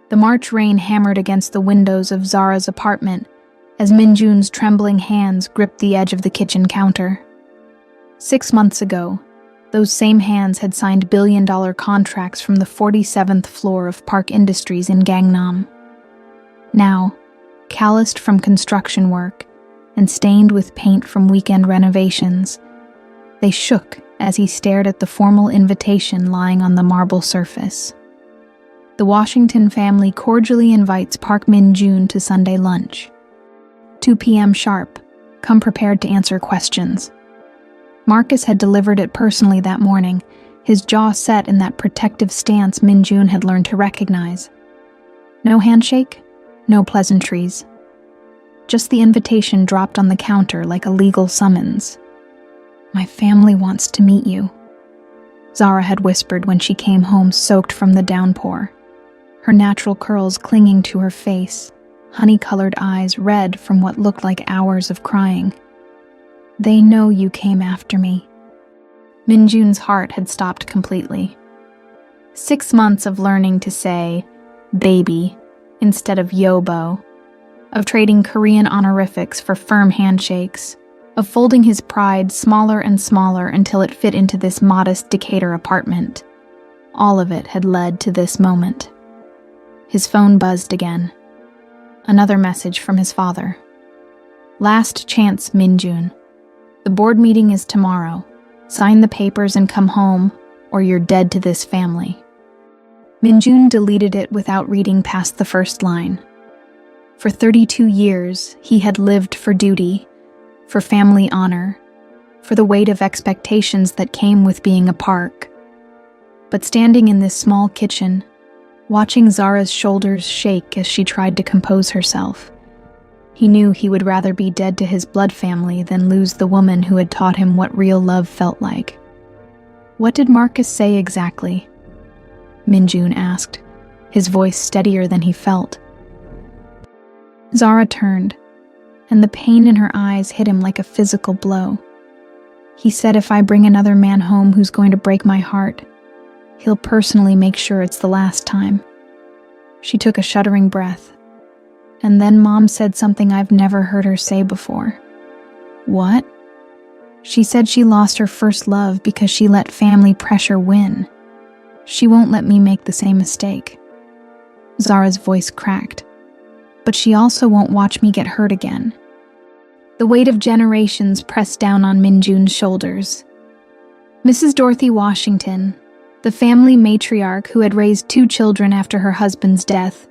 The March rain hammered against the windows of Zara's apartment as Minjun's trembling hands gripped the edge of the kitchen counter. 6 months ago, those same hands had signed billion-dollar contracts from the 47th floor of Park Industries in Gangnam. Now, calloused from construction work and stained with paint from weekend renovations, they shook as he stared at the formal invitation lying on the marble surface. The Washington family cordially invites Park Min-jun to Sunday lunch. 2 p.m. sharp. Come prepared to answer questions. Marcus had delivered it personally that morning, his jaw set in that protective stance Min-jun had learned to recognize. No handshake, no pleasantries. Just the invitation dropped on the counter like a legal summons. "My family wants to meet you," Zara had whispered when she came home soaked from the downpour, her natural curls clinging to her face, honey-colored eyes red from what looked like hours of crying. "They know you came after me." Min-jun's heart had stopped completely. 6 months of learning to say, baby, instead of yobo, of trading Korean honorifics for firm handshakes, of folding his pride smaller and smaller until it fit into this modest Decatur apartment. All of it had led to this moment. His phone buzzed again. Another message from his father. "Last chance, Min-jun. The board meeting is tomorrow. Sign the papers and come home, or you're dead to this family." Min-jun deleted it without reading past the first line. For 32 years, he had lived for duty, for family honor, for the weight of expectations that came with being a Park. But standing in this small kitchen, watching Zara's shoulders shake as she tried to compose herself, he knew he would rather be dead to his blood family than lose the woman who had taught him what real love felt like. "What did Marcus say exactly?" Min-jun asked, his voice steadier than he felt. Zara turned, and the pain in her eyes hit him like a physical blow. "He said if I bring another man home who's going to break my heart, he'll personally make sure it's the last time." She took a shuddering breath. "And then Mom said something I've never heard her say before." "What?" "She said she lost her first love because she let family pressure win. She won't let me make the same mistake." Zara's voice cracked. "But she also won't watch me get hurt again." The weight of generations pressed down on Min-jun's shoulders. Mrs. Dorothy Washington, the family matriarch who had raised 2 children after her husband's death,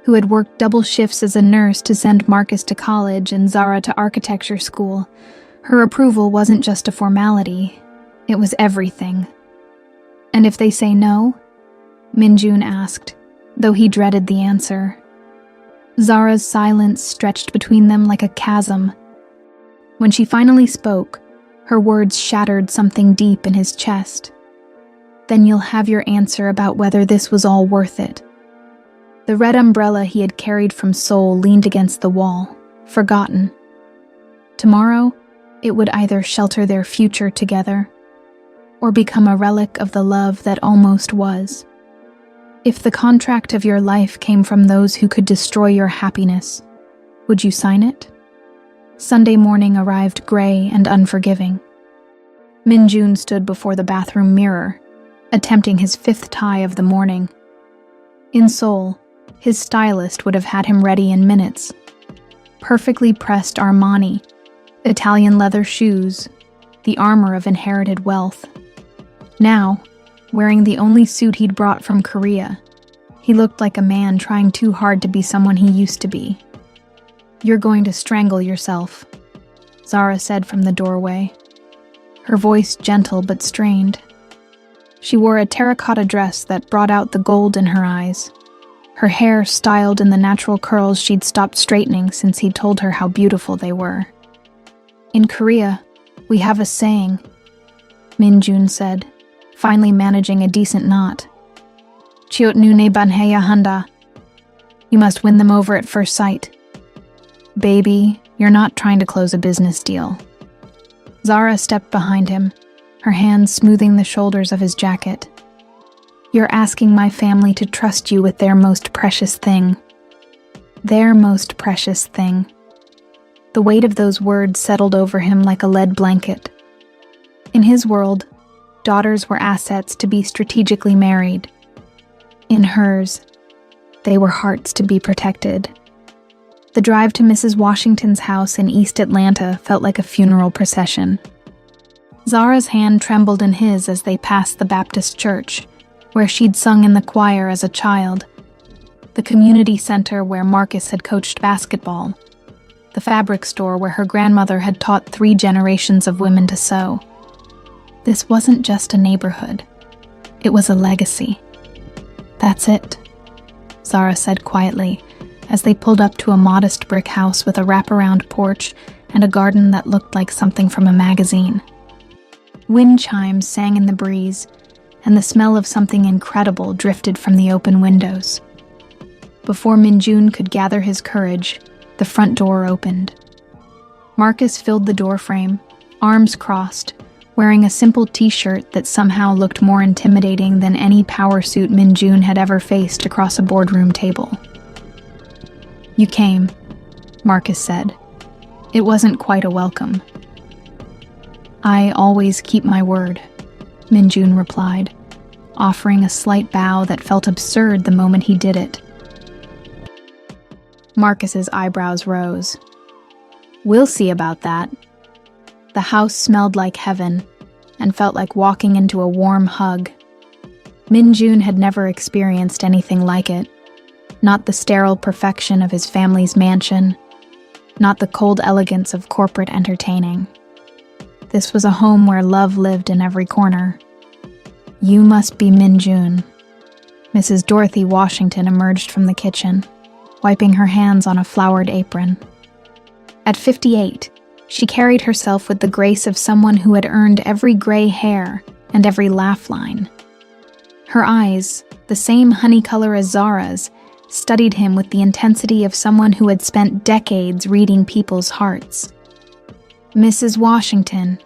who had worked double shifts as a nurse to send Marcus to college and Zara to architecture school, her approval wasn't just a formality, it was everything. "And if they say no?" Min-jun asked, though he dreaded the answer. Zara's silence stretched between them like a chasm. When she finally spoke, her words shattered something deep in his chest. "Then you'll have your answer about whether this was all worth it." The red umbrella he had carried from Seoul leaned against the wall, forgotten. Tomorrow, it would either shelter their future together, or become a relic of the love that almost was. If the contract of your life came from those who could destroy your happiness, would you sign it? Sunday morning arrived gray and unforgiving. Min-jun stood before the bathroom mirror, attempting his 5th tie of the morning. In Seoul, his stylist would have had him ready in minutes. Perfectly pressed Armani, Italian leather shoes, the armor of inherited wealth. Now, wearing the only suit he'd brought from Korea, he looked like a man trying too hard to be someone he used to be. "You're going to strangle yourself," Zara said from the doorway, her voice gentle but strained. She wore a terracotta dress that brought out the gold in her eyes, her hair styled in the natural curls she'd stopped straightening since he'd told her how beautiful they were. "In Korea, we have a saying," Min-jun said, finally managing a decent knot. "Chiot nune banheya handa." You must win them over at first sight. "Baby, you're not trying to close a business deal." Zara stepped behind him, her hands smoothing the shoulders of his jacket. You're asking my family to trust you with their most precious thing. Their most precious thing. The weight of those words settled over him like a lead blanket. In his world, daughters were assets to be strategically married. In hers, they were hearts to be protected. The drive to Mrs. Washington's house in East Atlanta felt like a funeral procession. Zara's hand trembled in his as they passed the Baptist church, where she'd sung in the choir as a child, the community center where Marcus had coached basketball, the fabric store where her grandmother had taught 3 generations of women to sew. This wasn't just a neighborhood. It was a legacy. That's it, Zara said quietly, as they pulled up to a modest brick house with a wraparound porch and a garden that looked like something from a magazine. Wind chimes sang in the breeze, and the smell of something incredible drifted from the open windows. Before Minjun could gather his courage, the front door opened. Marcus filled the doorframe, arms crossed, wearing a simple t-shirt that somehow looked more intimidating than any power suit Minjun had ever faced across a boardroom table. "You came," Marcus said. It wasn't quite a welcome. "I always keep my word," Minjun replied, offering a slight bow that felt absurd the moment he did it. Marcus's eyebrows rose. "We'll see about that." The house smelled like heaven and felt like walking into a warm hug. Minjun had never experienced anything like it. Not the sterile perfection of his family's mansion, not the cold elegance of corporate entertaining. This was a home where love lived in every corner. "You must be Minjun." Mrs. Dorothy Washington emerged from the kitchen, wiping her hands on a flowered apron. At 58, she carried herself with the grace of someone who had earned every gray hair and every laugh line. Her eyes, the same honey color as Zara's, studied him with the intensity of someone who had spent decades reading people's hearts. "Mrs. Washington."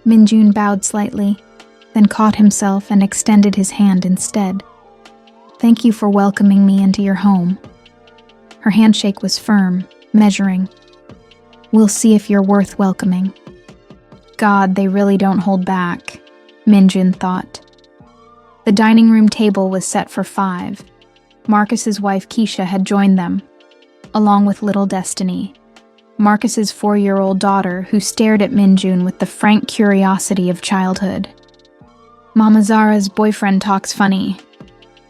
Minjun bowed slightly, then caught himself and extended his hand instead. "Thank you for welcoming me into your home." Her handshake was firm, measuring. "We'll see if you're worth welcoming." God, they really don't hold back, Minjun thought. The dining room table was set for 5. Marcus's wife Keisha had joined them, along with little Destiny, Marcus's 4-year-old daughter who stared at Minjun with the frank curiosity of childhood. "Mama Zara's boyfriend talks funny,"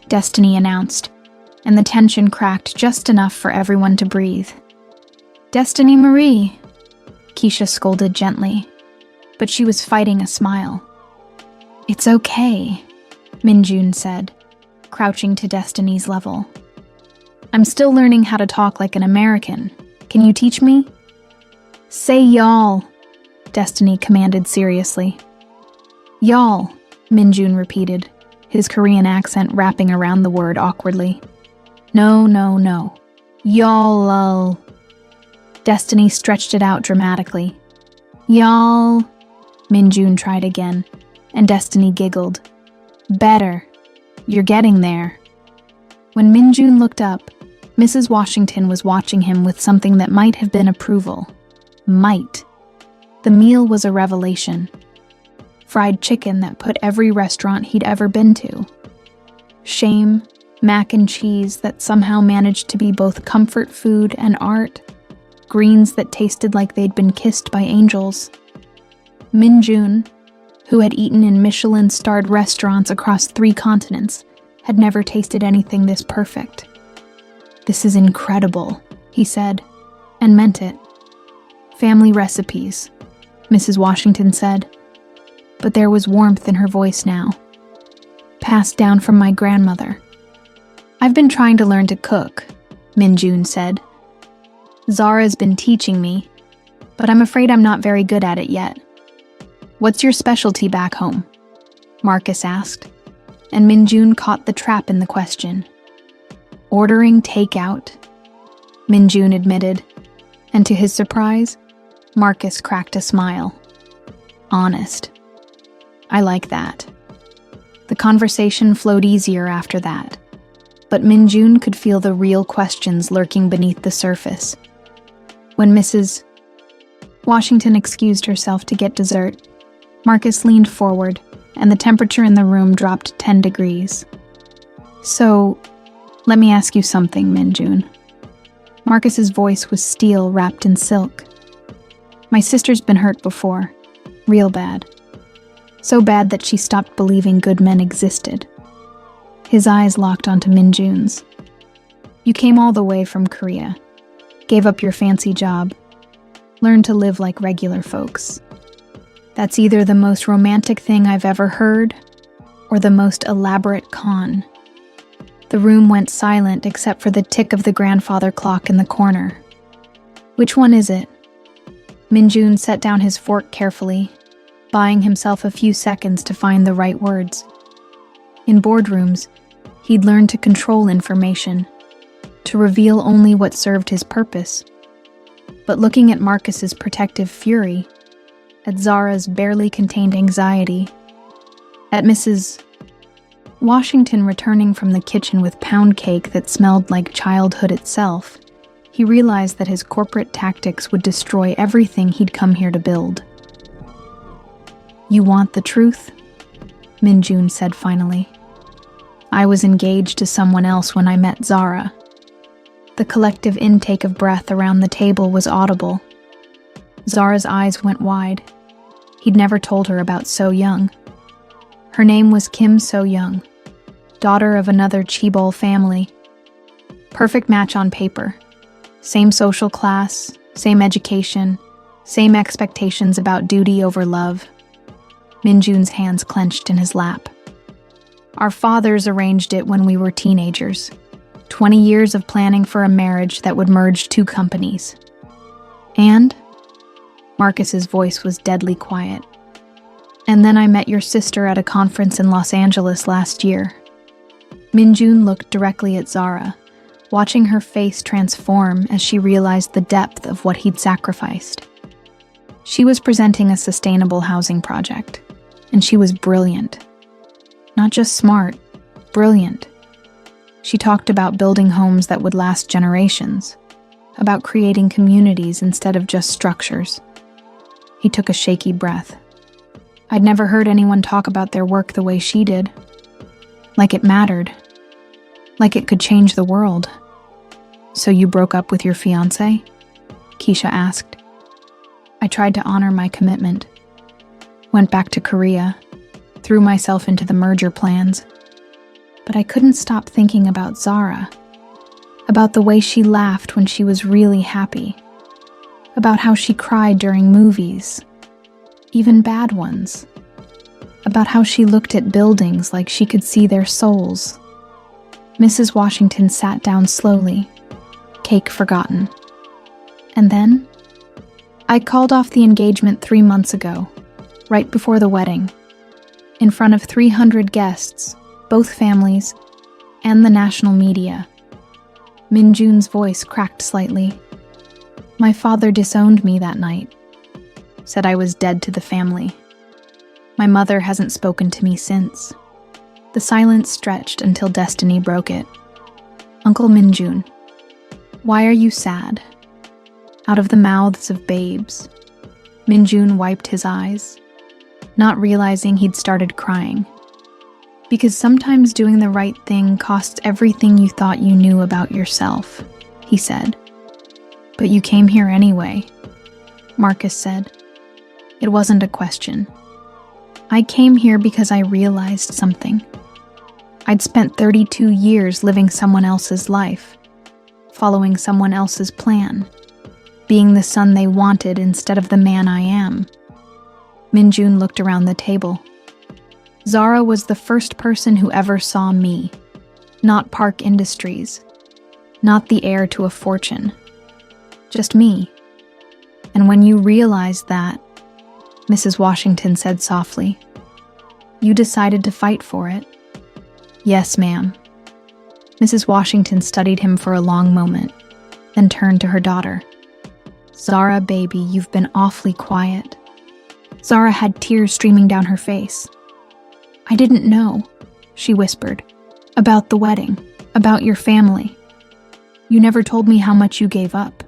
Destiny announced, and the tension cracked just enough for everyone to breathe. "Destiny Marie," Keisha scolded gently, but she was fighting a smile. "It's okay," Minjun said, crouching to Destiny's level. "I'm still learning how to talk like an American. Can you teach me?" "Say y'all," Destiny commanded seriously. "Y'all," Minjun repeated, his Korean accent wrapping around the word awkwardly. "No, no, no. Y'all." Destiny stretched it out dramatically. "Y'all," Minjun tried again, and Destiny giggled. "Better. You're getting there." When Minjun looked up, Mrs. Washington was watching him with something that might have been approval. Might. The meal was a revelation. Fried chicken that put every restaurant he'd ever been to. Shame, mac and cheese that somehow managed to be both comfort food and art. Greens that tasted like they'd been kissed by angels. Minjun, who had eaten in Michelin-starred restaurants across 3 continents, had never tasted anything this perfect. "This is incredible," he said, and meant it. "Family recipes," Mrs. Washington said, but there was warmth in her voice now. "Passed down from my grandmother." "I've been trying to learn to cook," Minjun said. "Zara's been teaching me, but I'm afraid I'm not very good at it yet." "What's your specialty back home?" Marcus asked, and Minjun caught the trap in the question. "Ordering takeout," Minjun admitted, and to his surprise, Marcus cracked a smile. "Honest. I like that." The conversation flowed easier after that, but Min-jun could feel the real questions lurking beneath the surface. When Mrs. Washington excused herself to get dessert, Marcus leaned forward, and the temperature in the room dropped 10 degrees. "So, let me ask you something, Min-jun." Marcus's voice was steel wrapped in silk. "My sister's been hurt before, real bad. So bad that she stopped believing good men existed." His eyes locked onto Min-jun's. "You came all the way from Korea, gave up your fancy job, learned to live like regular folks. That's either the most romantic thing I've ever heard or the most elaborate con." The room went silent except for the tick of the grandfather clock in the corner. "Which one is it?" Min-jun set down his fork carefully, buying himself a few seconds to find the right words. In boardrooms, he'd learned to control information, to reveal only what served his purpose. But looking at Marcus's protective fury, at Zara's barely contained anxiety, at Mrs. Washington returning from the kitchen with pound cake that smelled like childhood itself, he realized that his corporate tactics would destroy everything he'd come here to build. "You want the truth?" Min-jun said finally. "I was engaged to someone else when I met Zara." The collective intake of breath around the table was audible. Zara's eyes went wide. He'd never told her about So Young. Her name was Kim So Young, daughter of another Chaebol family. Perfect match on paper. Same social class, same education, same expectations about duty over love. Min-jun's hands clenched in his lap. "Our fathers arranged it when we were teenagers. 20 years of planning for a marriage that would merge two companies. And?" Marcus's voice was deadly quiet. "And then I met your sister at a conference in Los Angeles last year." Min-jun looked directly at Zara, watching her face transform as she realized the depth of what he'd sacrificed. She was presenting a sustainable housing project, and she was brilliant. Not just smart, brilliant. She talked about building homes that would last generations, about creating communities instead of just structures. He took a shaky breath. I'd never heard anyone talk about their work the way she did. Like it mattered. Like it could change the world. "So you broke up with your fiancé?" Keisha asked. "I tried to honor my commitment. Went back to Korea, threw myself into the merger plans. But I couldn't stop thinking about Zara, about the way she laughed when she was really happy, about how she cried during movies, even bad ones, about how she looked at buildings like she could see their souls." Mrs. Washington sat down slowly, cake forgotten. "And then? I called off the engagement 3 months ago, right before the wedding, in front of 300 guests, both families, and the national media." Min-jun's voice cracked slightly. "My father disowned me that night, said I was dead to the family. My mother hasn't spoken to me since." The silence stretched until destiny broke it. "Uncle Min-jun, why are you sad?" Out of the mouths of babes, Min-jun wiped his eyes, not realizing he'd started crying. "Because sometimes doing the right thing costs everything you thought you knew about yourself," he said. "But you came here anyway," Marcus said. It wasn't a question. "I came here because I realized something. I'd spent 32 years living someone else's life, following someone else's plan, being the son they wanted instead of the man I am." Min-jun looked around the table. Zara was the first person who ever saw me, not Park Industries, not the heir to a fortune, just me. And when you realized that, Mrs. Washington said softly, "you decided to fight for it." "Yes, ma'am." Mrs. Washington studied him for a long moment, then turned to her daughter. "Zara, baby, you've been awfully quiet." Zara had tears streaming down her face. "I didn't know. she whispered. About the wedding, about your family. You never told me how much you gave up.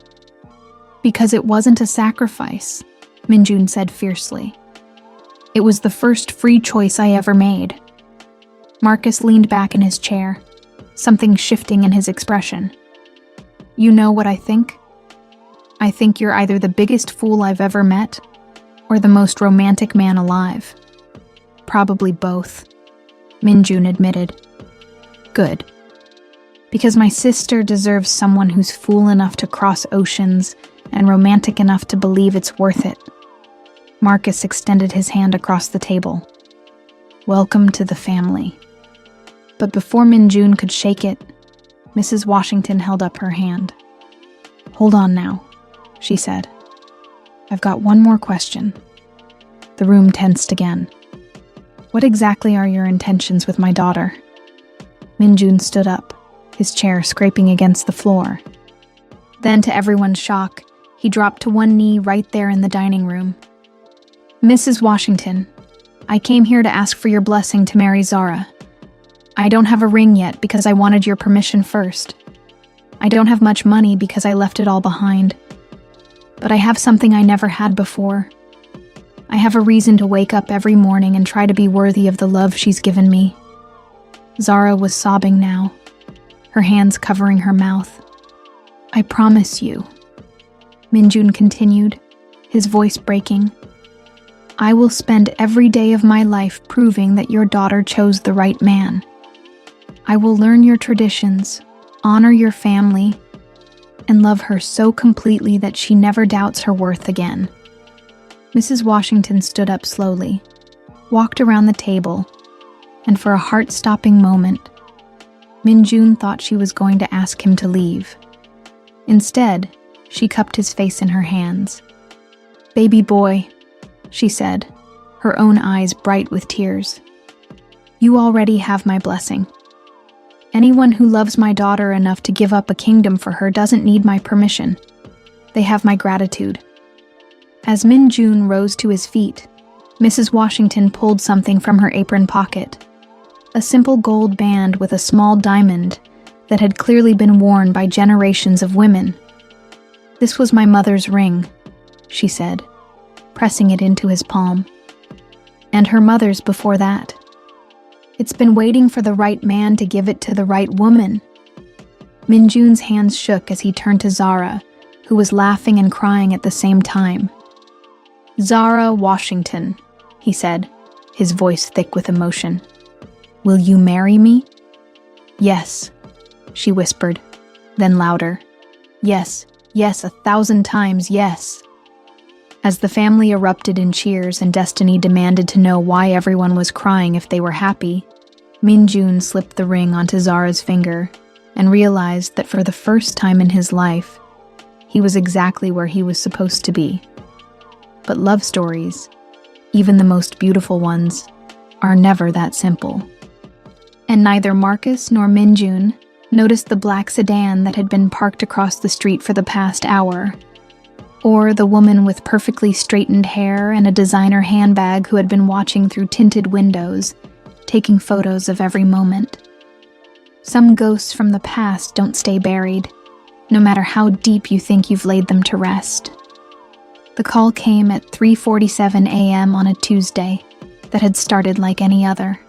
Because it wasn't a sacrifice, Minjun said fiercely. It was the first free choice I ever made. Marcus leaned back in his chair, something shifting in his expression. You know what I think? I think you're either the biggest fool I've ever met, or the most romantic man alive. Probably both, Minjun admitted. Good. Because my sister deserves someone who's fool enough to cross oceans and romantic enough to believe it's worth it. Marcus extended his hand across the table. Welcome to the family. But before Minjun could shake it, Mrs. Washington held up her hand. Hold on now, she said. I've got one more question. The room tensed again. What exactly are your intentions with my daughter? Minjun stood up, his chair scraping against the floor. Then, to everyone's shock, he dropped to one knee right there in the dining room. Mrs. Washington, I came here to ask for your blessing to marry Zara. I don't have a ring yet because I wanted your permission first. I don't have much money because I left it all behind. But I have something I never had before. I have a reason to wake up every morning and try to be worthy of the love she's given me. Zara was sobbing now, her hands covering her mouth. I promise you, Minjun continued, his voice breaking. I will spend every day of my life proving that your daughter chose the right man. I will learn your traditions, honor your family, and love her so completely that she never doubts her worth again. Mrs. Washington stood up slowly, walked around the table, and for a heart-stopping moment, Minjun thought she was going to ask him to leave. Instead, she cupped his face in her hands. Baby boy, she said, her own eyes bright with tears. You already have my blessing. Anyone who loves my daughter enough to give up a kingdom for her doesn't need my permission. They have my gratitude. As Minjun rose to his feet, Mrs. Washington pulled something from her apron pocket. A simple gold band with a small diamond that had clearly been worn by generations of women. This was my mother's ring, she said, pressing it into his palm. And her mother's before that. It's been waiting for the right man to give it to the right woman. Minjun's hands shook as he turned to Zara, who was laughing and crying at the same time. Zara Washington, he said, his voice thick with emotion. Will you marry me? Yes, she whispered, then louder. Yes, yes, 1,000 times yes. As the family erupted in cheers and Destiny demanded to know why everyone was crying if they were happy, Minjun slipped the ring onto Zara's finger and realized that for the first time in his life, he was exactly where he was supposed to be. But love stories, even the most beautiful ones, are never that simple. And neither Marcus nor Minjun noticed the black sedan that had been parked across the street for the past hour, or the woman with perfectly straightened hair and a designer handbag who had been watching through tinted windows, taking photos of every moment. Some ghosts from the past don't stay buried, no matter how deep you think you've laid them to rest. The call came at 3:47 a.m. on a Tuesday that had started like any other.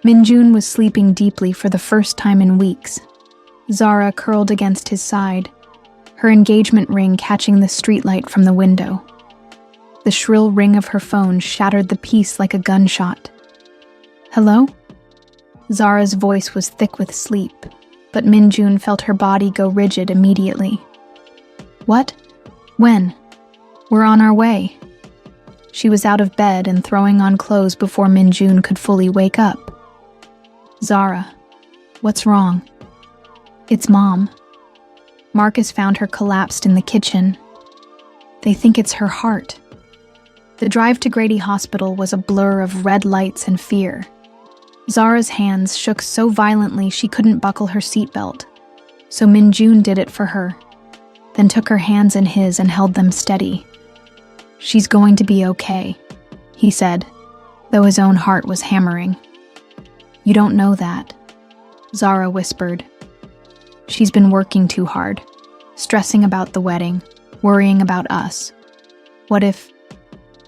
Minjun was sleeping deeply for the first time in weeks. Zara curled against his side, her engagement ring catching the streetlight from the window. The shrill ring of her phone shattered the peace like a gunshot. Hello? Zara's voice was thick with sleep, but Minjun felt her body go rigid immediately. What? When? We're on our way. She was out of bed and throwing on clothes before Minjun could fully wake up. Zara, what's wrong? It's Mom. Marcus found her collapsed in the kitchen. They think it's her heart. The drive to Grady Hospital was a blur of red lights and fear. Zara's hands shook so violently she couldn't buckle her seatbelt, so Minjun did it for her, then took her hands in his and held them steady. She's going to be okay, he said, though his own heart was hammering. You don't know that, Zara whispered. She's been working too hard, stressing about the wedding, worrying about us. What if...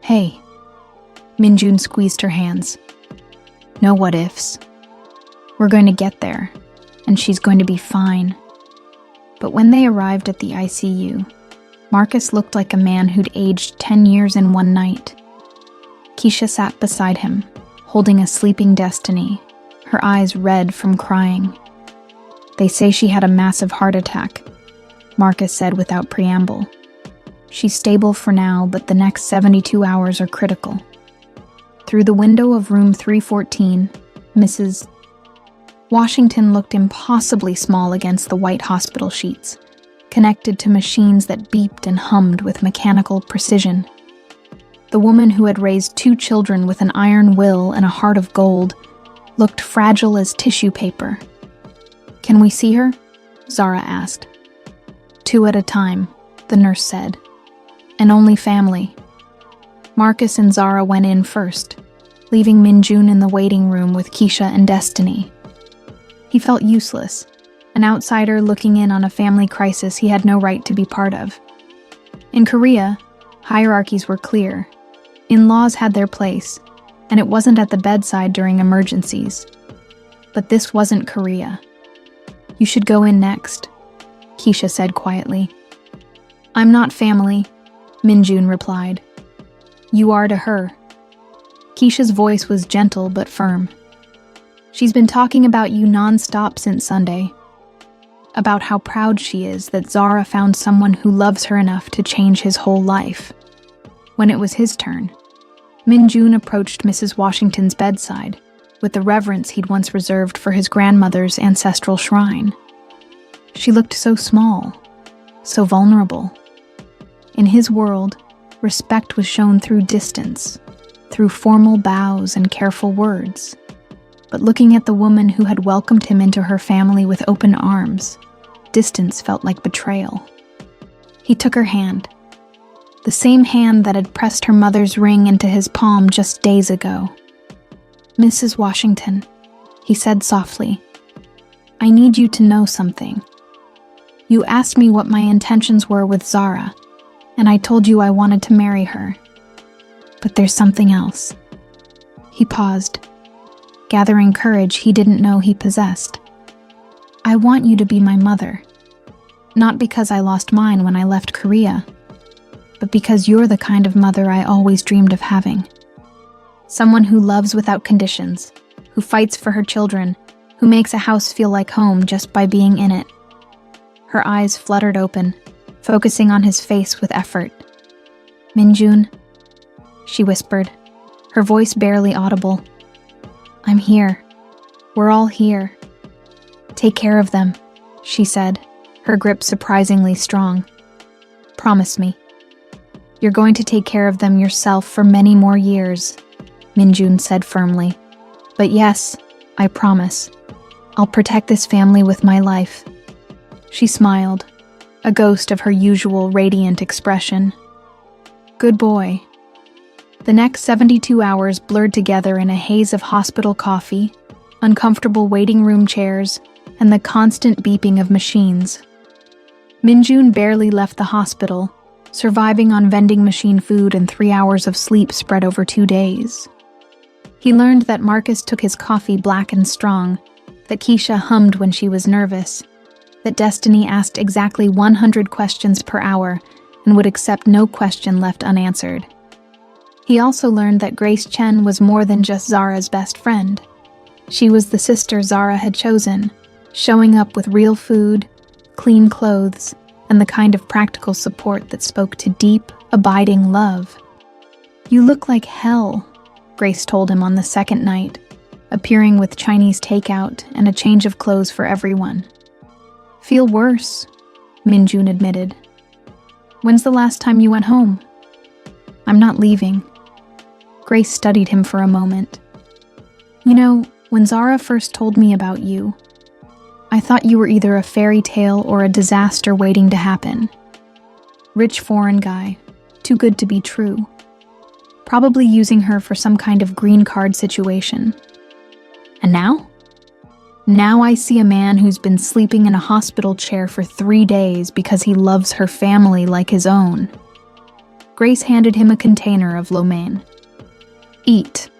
Hey. Minjun squeezed her hands. No what ifs. We're going to get there, and she's going to be fine. But when they arrived at the ICU, Marcus looked like a man who'd aged 10 years in one night. Keisha sat beside him, holding a sleeping Destiny, her eyes red from crying. They say she had a massive heart attack, Marcus said without preamble. She's stable for now, but the next 72 hours are critical. Through the window of room 314, Mrs. Washington looked impossibly small against the white hospital sheets, connected to machines that beeped and hummed with mechanical precision. The woman who had raised 2 children with an iron will and a heart of gold looked fragile as tissue paper. Can we see her? Zara asked. 2 at a time, the nurse said. And only family. Marcus and Zara went in first, leaving Minjun in the waiting room with Keisha and Destiny. He felt useless, an outsider looking in on a family crisis he had no right to be part of. In Korea, hierarchies were clear. In-laws had their place, and it wasn't at the bedside during emergencies. But this wasn't Korea. You should go in next, Keisha said quietly. I'm not family, Minjun replied. You are to her. Keisha's voice was gentle but firm. She's been talking about you non-stop since Sunday. About how proud she is that Zara found someone who loves her enough to change his whole life. When it was his turn, Minjun approached Mrs. Washington's bedside with the reverence he'd once reserved for his grandmother's ancestral shrine. She looked so small, so vulnerable. In his world, respect was shown through distance, through formal bows and careful words. But looking at the woman who had welcomed him into her family with open arms, distance felt like betrayal. He took her hand, the same hand that had pressed her mother's ring into his palm just days ago. Mrs. Washington, he said softly, I need you to know something. You asked me what my intentions were with Zara, and I told you I wanted to marry her. But there's something else. He paused, gathering courage he didn't know he possessed. I want you to be my mother. Not because I lost mine when I left Korea, but because you're the kind of mother I always dreamed of having. Someone who loves without conditions, who fights for her children, who makes a house feel like home just by being in it. Her eyes fluttered open, focusing on his face with effort. Minjun, she whispered, her voice barely audible. I'm here. We're all here. Take care of them, she said, her grip surprisingly strong. Promise me. You're going to take care of them yourself for many more years, Minjun said firmly. But yes, I promise. I'll protect this family with my life. She smiled, a ghost of her usual radiant expression. Good boy. The next 72 hours blurred together in a haze of hospital coffee, uncomfortable waiting room chairs, and the constant beeping of machines. Minjun barely left the hospital, surviving on vending machine food and 3 hours of sleep spread over 2 days. He learned that Marcus took his coffee black and strong, that Keisha hummed when she was nervous, that Destiny asked exactly 100 questions per hour and would accept no question left unanswered. He also learned that Grace Chen was more than just Zara's best friend. She was the sister Zara had chosen, showing up with real food, clean clothes, and the kind of practical support that spoke to deep, abiding love. You look like hell, Grace told him on the second night, appearing with Chinese takeout and a change of clothes for everyone. Feel worse, Minjun admitted. When's the last time you went home? I'm not leaving. Grace studied him for a moment. You know, when Zara first told me about you, I thought you were either a fairy tale or a disaster waiting to happen. Rich foreign guy, too good to be true. Probably using her for some kind of green card situation. And now? Now I see a man who's been sleeping in a hospital chair for 3 days because he loves her family like his own. Grace handed him a container of lo mein. Eat.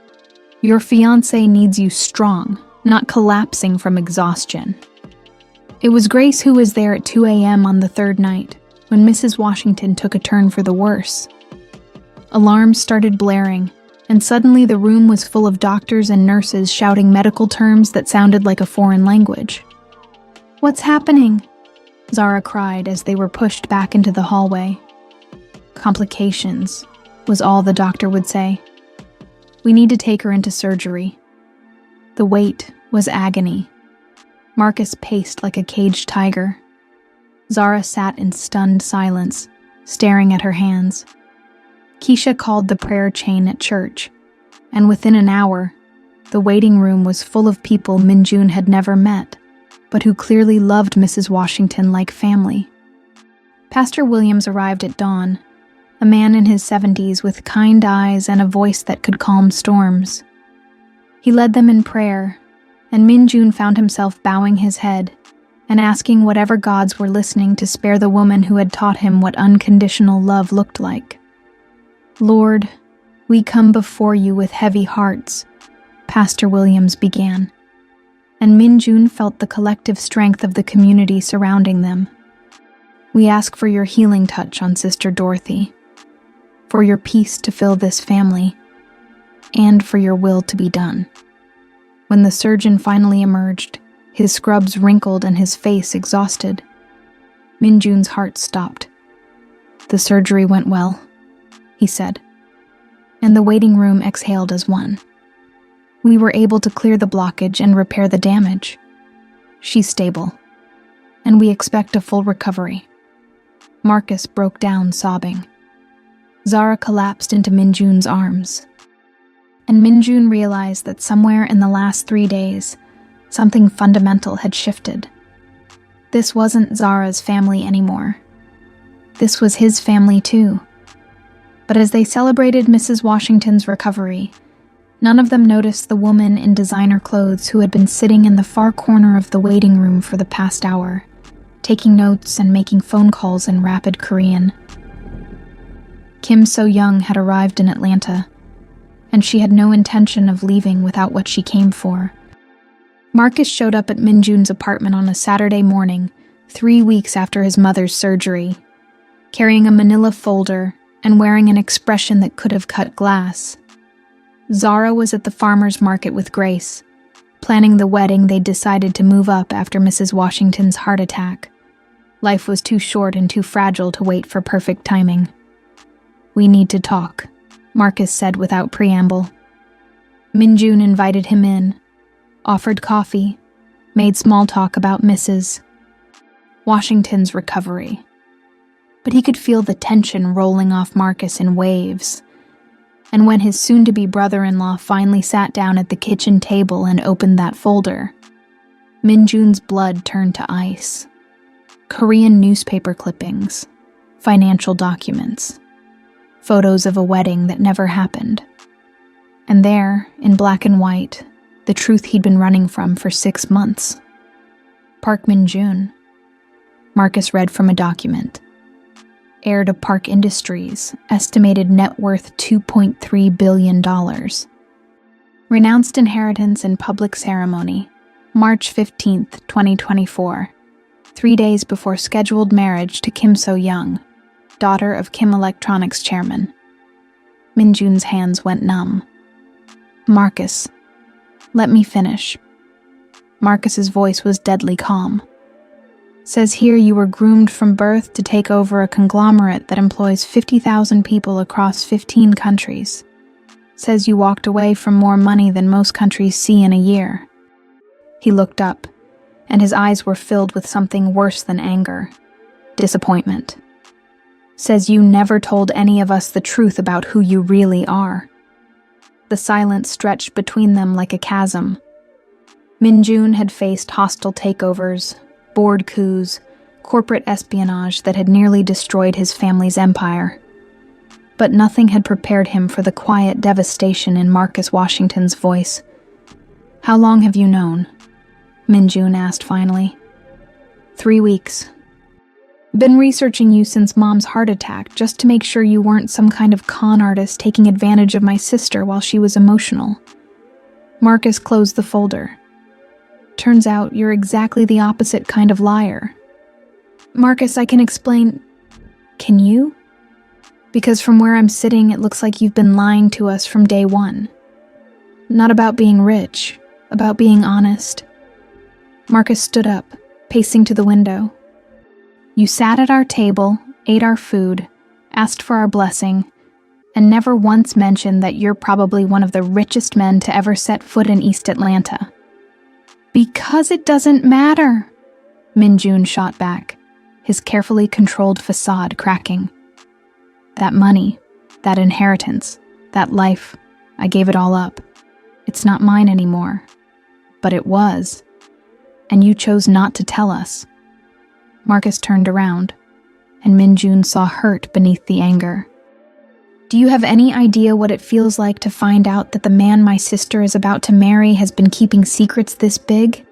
Your fiancé needs you strong, not collapsing from exhaustion. It was Grace who was there at 2 a.m. on the third night, when Mrs. Washington took a turn for the worse. Alarms started blaring, and suddenly the room was full of doctors and nurses shouting medical terms that sounded like a foreign language. "What's happening?" Zara cried as they were pushed back into the hallway. "Complications," was all the doctor would say. "We need to take her into surgery." The wait was agony. Marcus paced like a caged tiger. Zara sat in stunned silence, staring at her hands. Keisha called the prayer chain at church, and within an hour, the waiting room was full of people Minjun had never met, but who clearly loved Mrs. Washington like family. Pastor Williams arrived at dawn, a man in his 70s with kind eyes and a voice that could calm storms. He led them in prayer, and Minjun found himself bowing his head and asking whatever gods were listening to spare the woman who had taught him what unconditional love looked like. "Lord, we come before you with heavy hearts," Pastor Williams began, and Minjun felt the collective strength of the community surrounding them. "We ask for your healing touch on Sister Dorothy, for your peace to fill this family, and for your will to be done." When the surgeon finally emerged, his scrubs wrinkled and his face exhausted, Minjun's heart stopped. "The surgery went well," he said, and the waiting room exhaled as one. "We were able to clear the blockage and repair the damage. She's stable, and we expect a full recovery." Marcus broke down sobbing. Zara collapsed into Minjun's arms, and Minjun realized that somewhere in the last 3 days, something fundamental had shifted. This wasn't Zara's family anymore. This was his family too. But as they celebrated Mrs. Washington's recovery, none of them noticed the woman in designer clothes who had been sitting in the far corner of the waiting room for the past hour, taking notes and making phone calls in rapid Korean. Kim So-young had arrived in Atlanta, and she had no intention of leaving without what she came for. Marcus showed up at Minjun's apartment on a Saturday morning, 3 weeks after his mother's surgery, carrying a manila folder and wearing an expression that could have cut glass. Zara was at the farmer's market with Grace, planning the wedding they'd decided to move up after Mrs. Washington's heart attack. Life was too short and too fragile to wait for perfect timing. "We need to talk," Marcus said without preamble. Minjun invited him in, offered coffee, made small talk about Mrs. Washington's recovery. But he could feel the tension rolling off Marcus in waves. And when his soon-to-be brother-in-law finally sat down at the kitchen table and opened that folder, Minjun's blood turned to ice. Korean newspaper clippings, financial documents, photos of a wedding that never happened. And there, in black and white, the truth he'd been running from for 6 months. Park Minjun, Marcus read from a document. Heir to Park Industries, estimated net worth $2.3 billion. Renounced inheritance in public ceremony, March 15, 2024, 3 days before scheduled marriage to Kim So-young, daughter of Kim Electronics chairman. Minjun's hands went numb. "Marcus, let me finish." Marcus's voice was deadly calm. "Says here you were groomed from birth to take over a conglomerate that employs 50,000 people across 15 countries. Says you walked away from more money than most countries see in a year." He looked up, and his eyes were filled with something worse than anger. Disappointment. "Says you never told any of us the truth about who you really are." The silence stretched between them like a chasm. Minjun had faced hostile takeovers, board coups, corporate espionage that had nearly destroyed his family's empire. But nothing had prepared him for the quiet devastation in Marcus Washington's voice. How long have you known? Minjun asked finally. 3 weeks. Been researching you since Mom's heart attack, just to make sure you weren't some kind of con artist taking advantage of my sister while she was emotional. Marcus closed the folder. Turns out you're exactly the opposite kind of liar. Marcus, I can explain. Can you? Because from where I'm sitting, it looks like you've been lying to us from day one. Not about being rich, about being honest. Marcus stood up, pacing to the window. You sat at our table, ate our food, asked for our blessing, and never once mentioned that you're probably one of the richest men to ever set foot in East Atlanta. Because it doesn't matter, Minjun shot back, his carefully controlled facade cracking. That money, that inheritance, that life, I gave it all up. It's not mine anymore. But it was. And you chose not to tell us. Marcus turned around, and Minjun saw hurt beneath the anger. Do you have any idea what it feels like to find out that the man my sister is about to marry has been keeping secrets this big?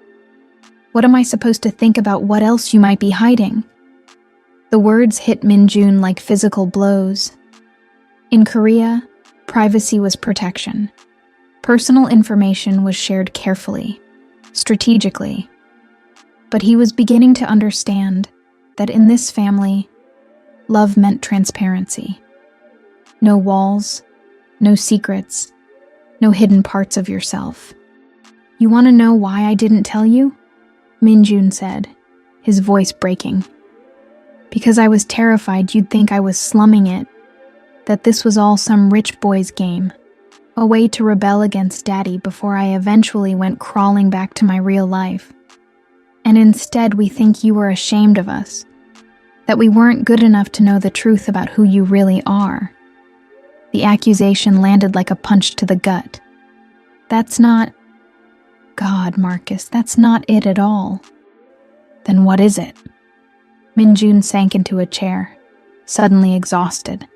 What am I supposed to think about what else you might be hiding? The words hit Minjun like physical blows. In Korea, privacy was protection. Personal information was shared carefully, strategically. But he was beginning to understand that in this family, love meant transparency. No walls, no secrets, no hidden parts of yourself. You want to know why I didn't tell you? Minjun said, his voice breaking. Because I was terrified you'd think I was slumming it, that this was all some rich boy's game, a way to rebel against Daddy before I eventually went crawling back to my real life. And instead we think you were ashamed of us, that we weren't good enough to know the truth about who you really are. The accusation landed like a punch to the gut. That's not... God, Marcus, that's not it at all. Then what is it? Minjun sank into a chair, suddenly exhausted.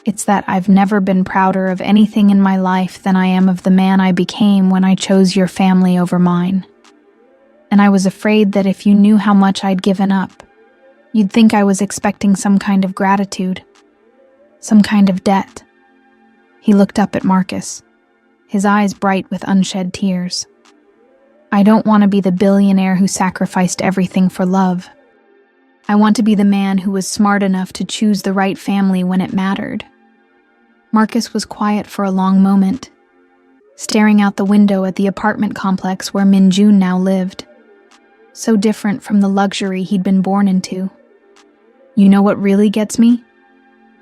It's that I've never been prouder of anything in my life than I am of the man I became when I chose your family over mine. And I was afraid that if you knew how much I'd given up, you'd think I was expecting some kind of gratitude, some kind of debt. He looked up at Marcus, his eyes bright with unshed tears. I don't want to be the billionaire who sacrificed everything for love. I want to be the man who was smart enough to choose the right family when it mattered. Marcus was quiet for a long moment, staring out the window at the apartment complex where Minjun now lived. So different from the luxury he'd been born into. You know what really gets me?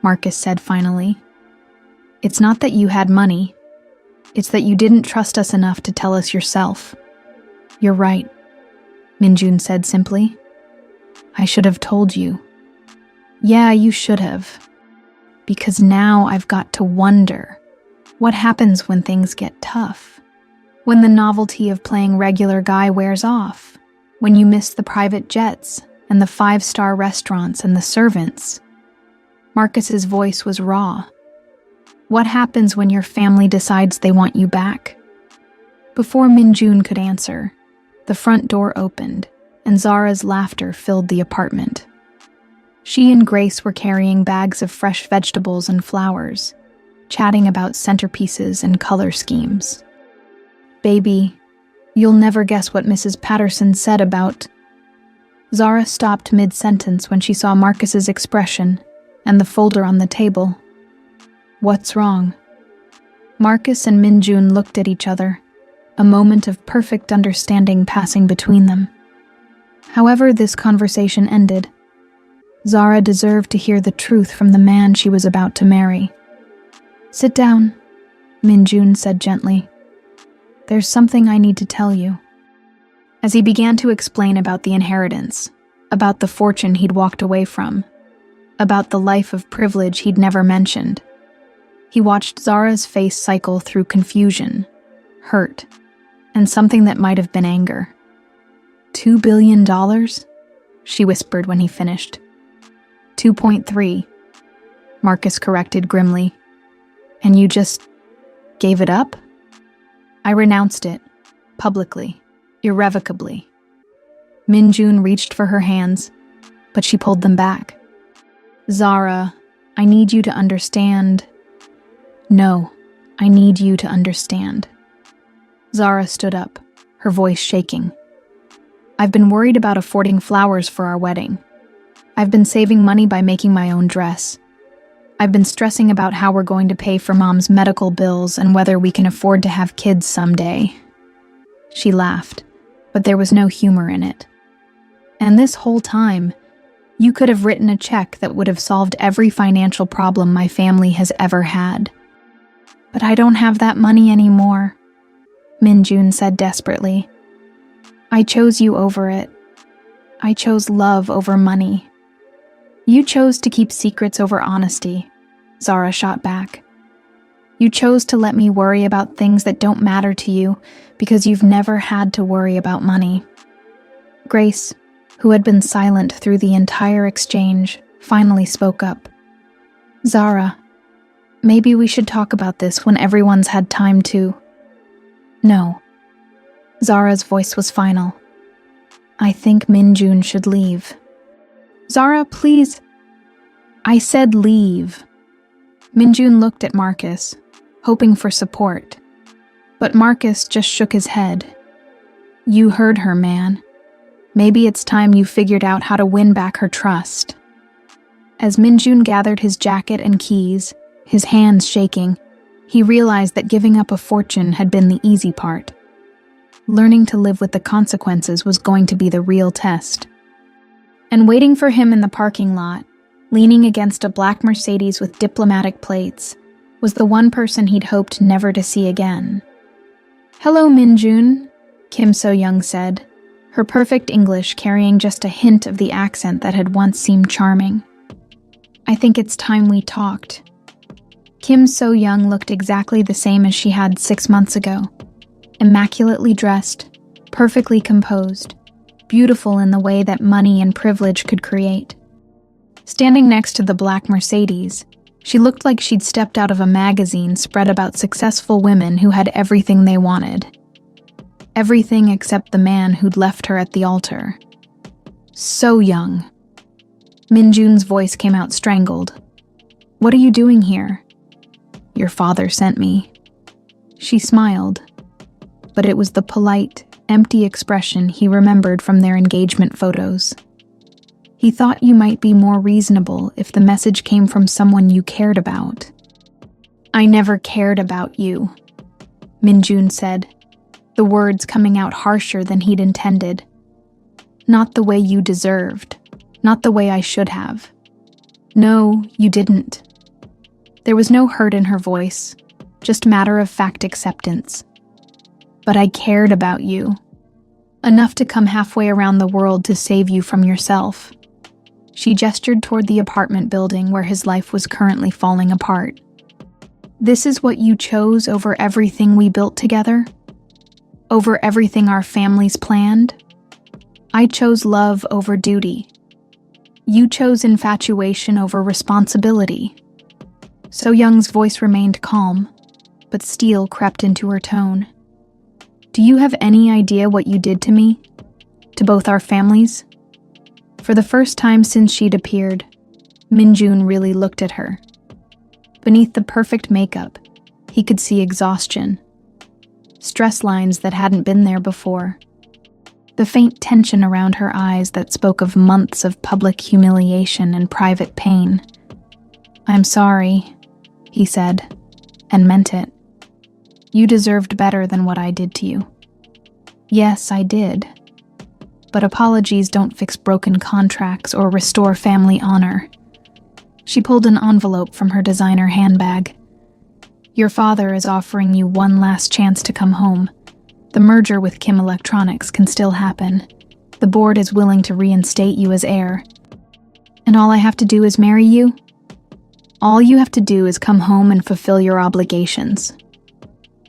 Marcus said finally. It's not that you had money. It's that you didn't trust us enough to tell us yourself. You're right, Minjun said simply. I should have told you. Yeah, you should have. Because now I've got to wonder, what happens when things get tough? When the novelty of playing regular guy wears off? When you miss the private jets and the 5-star restaurants and the servants? Marcus's voice was raw. What happens when your family decides they want you back? Before Minjun could answer, the front door opened, and Zara's laughter filled the apartment. She and Grace were carrying bags of fresh vegetables and flowers, chatting about centerpieces and color schemes. Baby, you'll never guess what Mrs. Patterson said about... Zara stopped mid-sentence when she saw Marcus's expression and the folder on the table. What's wrong? Marcus and Minjun looked at each other, a moment of perfect understanding passing between them. However this conversation ended, Zara deserved to hear the truth from the man she was about to marry. Sit down, Minjun said gently. There's something I need to tell you. As he began to explain about the inheritance, about the fortune he'd walked away from, about the life of privilege he'd never mentioned, he watched Zara's face cycle through confusion, hurt, and something that might have been anger. $2 billion? She whispered when he finished. 2.3, Marcus corrected grimly. And you just gave it up? I renounced it, publicly, irrevocably. Minjun reached for her hands, but she pulled them back. Zara, I need you to understand. No, I need you to understand. Zara stood up, her voice shaking. I've been worried about affording flowers for our wedding. I've been saving money by making my own dress. I've been stressing about how we're going to pay for Mom's medical bills and whether we can afford to have kids someday. She laughed, but there was no humor in it. And this whole time, you could have written a check that would have solved every financial problem my family has ever had. But I don't have that money anymore, Minjun said desperately. I chose you over it. I chose love over money. You chose to keep secrets over honesty, Zara shot back. You chose to let me worry about things that don't matter to you because you've never had to worry about money. Grace, who had been silent through the entire exchange, finally spoke up. Zara, maybe we should talk about this when everyone's had time to. No. Zara's voice was final. I think Minjun should leave. Zara, please. I said leave. Minjun looked at Marcus, hoping for support. But Marcus just shook his head. You heard her, man. Maybe it's time you figured out how to win back her trust. As Minjun gathered his jacket and keys, his hands shaking, he realized that giving up a fortune had been the easy part. Learning to live with the consequences was going to be the real test. And waiting for him in the parking lot, leaning against a black Mercedes with diplomatic plates, was the one person he'd hoped never to see again. Hello, Minjun, Kim So-young said, her perfect English carrying just a hint of the accent that had once seemed charming. I think it's time we talked. Kim So-young looked exactly the same as she had 6 months ago. Immaculately dressed, perfectly composed, beautiful in the way that money and privilege could create. Standing next to the black Mercedes, she looked like she'd stepped out of a magazine spread about successful women who had everything they wanted. Everything except the man who'd left her at the altar. So young. Minjun's voice came out strangled. What are you doing here? Your father sent me. She smiled, but it was the polite, empty expression he remembered from their engagement photos. He thought you might be more reasonable if the message came from someone you cared about. I never cared about you, Minjun said, the words coming out harsher than he'd intended. Not the way you deserved, not the way I should have. No, you didn't. There was no hurt in her voice, just matter-of-fact acceptance. But I cared about you. Enough to come halfway around the world to save you from yourself. She gestured toward the apartment building where his life was currently falling apart. This is what you chose over everything we built together? Over everything our families planned? I chose love over duty. You chose infatuation over responsibility. So-young's voice remained calm, but steel crept into her tone. Do you have any idea what you did to me? To both our families? For the first time since she'd appeared, Minjun really looked at her. Beneath the perfect makeup, he could see exhaustion. Stress lines that hadn't been there before. The faint tension around her eyes that spoke of months of public humiliation and private pain. I'm sorry, he said, and meant it. You deserved better than what I did to you. Yes, I did. But apologies don't fix broken contracts or restore family honor. She pulled an envelope from her designer handbag. Your father is offering you one last chance to come home. The merger with Kim Electronics can still happen. The board is willing to reinstate you as heir. And all I have to do is marry you? All you have to do is come home and fulfill your obligations.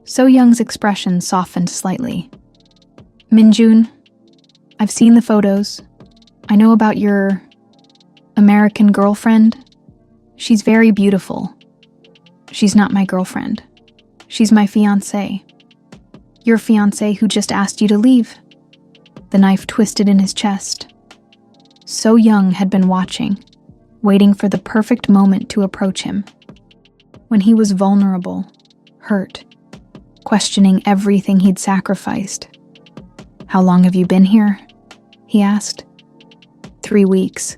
So-young's expression softened slightly. Minjun, I've seen the photos. I know about your American girlfriend. She's very beautiful. She's not my girlfriend. She's my fiancée. Your fiancé who just asked you to leave. The knife twisted in his chest. So Young had been watching, waiting for the perfect moment to approach him. When he was vulnerable, hurt, questioning everything he'd sacrificed. How long have you been here? He asked. 3 weeks.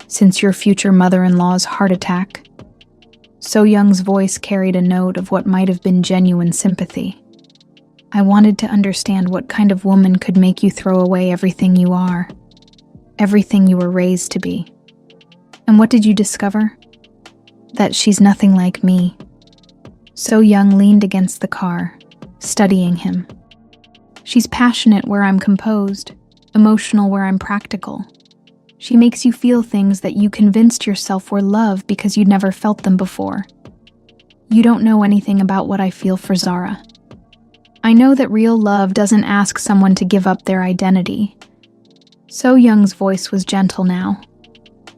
Since your future mother-in-law's heart attack. So Young's voice carried a note of what might have been genuine sympathy. I wanted to understand what kind of woman could make you throw away everything you are, everything you were raised to be. And what did you discover? That she's nothing like me. So Young leaned against the car, studying him. She's passionate where I'm composed, emotional where I'm practical. She makes you feel things that you convinced yourself were love because you'd never felt them before. You don't know anything about what I feel for Zara. I know that real love doesn't ask someone to give up their identity. So Young's voice was gentle now,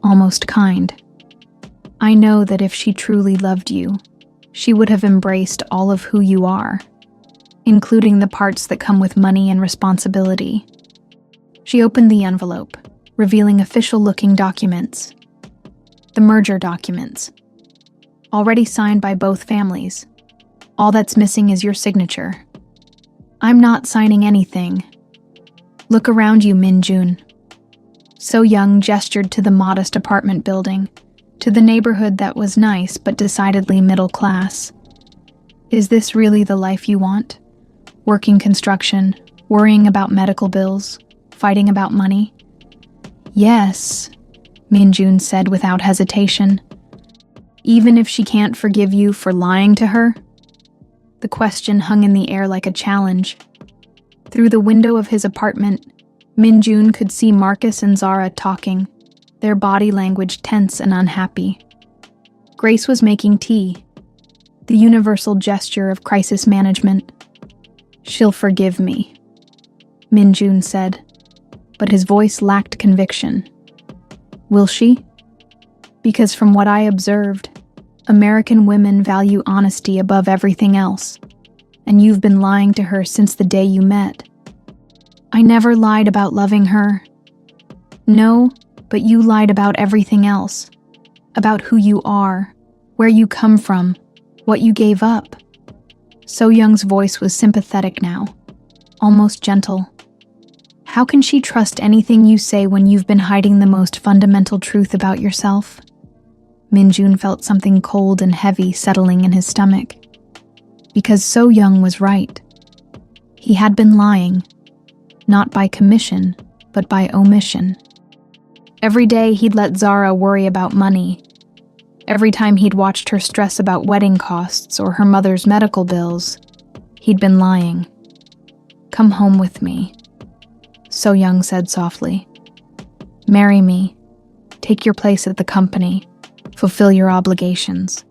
almost kind. I know that if she truly loved you, she would have embraced all of who you are, including the parts that come with money and responsibility. She opened the envelope, revealing official-looking documents. The merger documents. Already signed by both families. All that's missing is your signature. I'm not signing anything. Look around you, Min-jun. So Young gestured to the modest apartment building, to the neighborhood that was nice but decidedly middle class. Is this really the life you want? Working construction, worrying about medical bills, fighting about money? Yes, Min-jun said without hesitation. Even if she can't forgive you for lying to her? The question hung in the air like a challenge. Through the window of his apartment, Min-jun could see Marcus and Zara talking, their body language tense and unhappy. Grace was making tea, the universal gesture of crisis management. She'll forgive me, Min-jun said, but his voice lacked conviction. Will she? Because from what I observed, American women value honesty above everything else, and you've been lying to her since the day you met. I never lied about loving her. No, but you lied about everything else. About who you are, where you come from, what you gave up. So Young's voice was sympathetic now, almost gentle. How can she trust anything you say when you've been hiding the most fundamental truth about yourself? Min-jun felt something cold and heavy settling in his stomach. Because So Young was right. He had been lying, not by commission, but by omission. Every day he'd let Zara worry about money. Every time he'd watched her stress about wedding costs or her mother's medical bills, he'd been lying. Come home with me, So Young said softly. Marry me. Take your place at the company. Fulfill your obligations.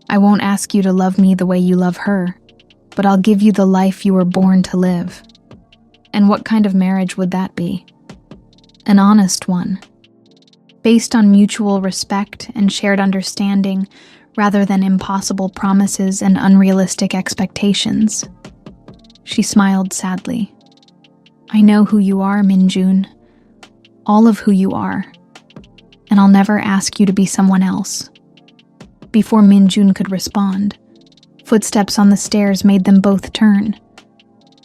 I won't ask you to love me the way you love her, but I'll give you the life you were born to live. And what kind of marriage would that be? An honest one. Based on mutual respect and shared understanding, rather than impossible promises and unrealistic expectations. She smiled sadly. I know who you are, Min-jun. All of who you are. And I'll never ask you to be someone else. Before Min-jun could respond, footsteps on the stairs made them both turn.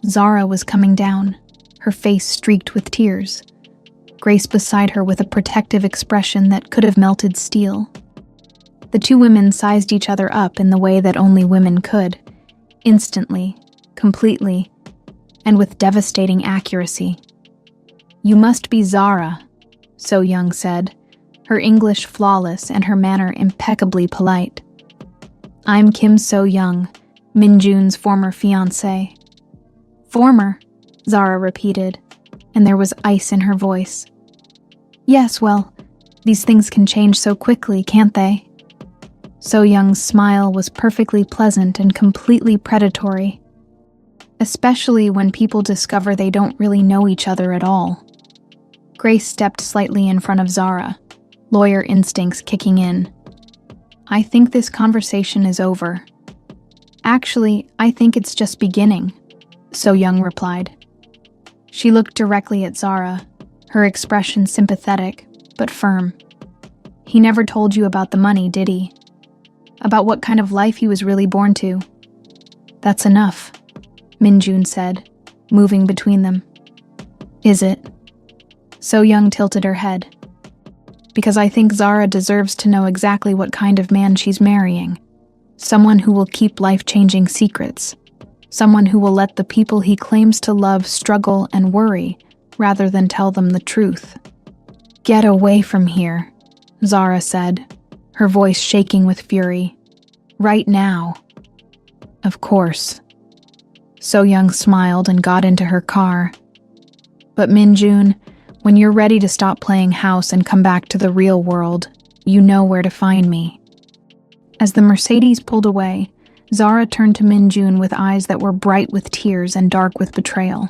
Zara was coming down, her face streaked with tears. Grace beside her with a protective expression that could have melted steel. The two women sized each other up in the way that only women could, instantly, completely, and with devastating accuracy. You must be Zara, So Young said, her English flawless and her manner impeccably polite. I'm Kim So Young, Min-jun's former fiancé. Former, Zara repeated, and there was ice in her voice. Yes, well, these things can change so quickly, can't they? So Young's smile was perfectly pleasant and completely predatory, especially when people discover they don't really know each other at all. Grace stepped slightly in front of Zara, lawyer instincts kicking in. I think this conversation is over. Actually, I think it's just beginning, So Young replied. She looked directly at Zara, her expression sympathetic, but firm. He never told you about the money, did he? About what kind of life he was really born to? That's enough, Minjun said, moving between them. Is it? So Young tilted her head. Because I think Zara deserves to know exactly what kind of man she's marrying. Someone who will keep life-changing secrets. Someone who will let the people he claims to love struggle and worry, rather than tell them the truth. Get away from here, Zara said, her voice shaking with fury. Right now. Of course. So Young smiled and got into her car. But Minjun, when you're ready to stop playing house and come back to the real world, you know where to find me. As the Mercedes pulled away, Zara turned to Minjun with eyes that were bright with tears and dark with betrayal.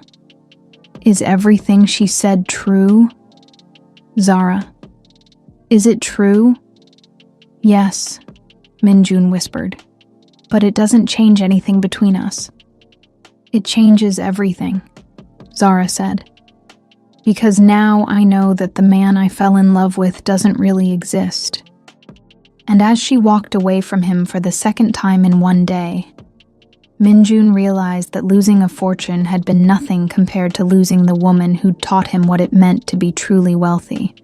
Is everything she said true? Zara. Is it true? Yes, Minjun whispered. But it doesn't change anything between us. It changes everything, Zara said. Because now I know that the man I fell in love with doesn't really exist. And as she walked away from him for the second time in one day, Minjun realized that losing a fortune had been nothing compared to losing the woman who'd taught him what it meant to be truly wealthy.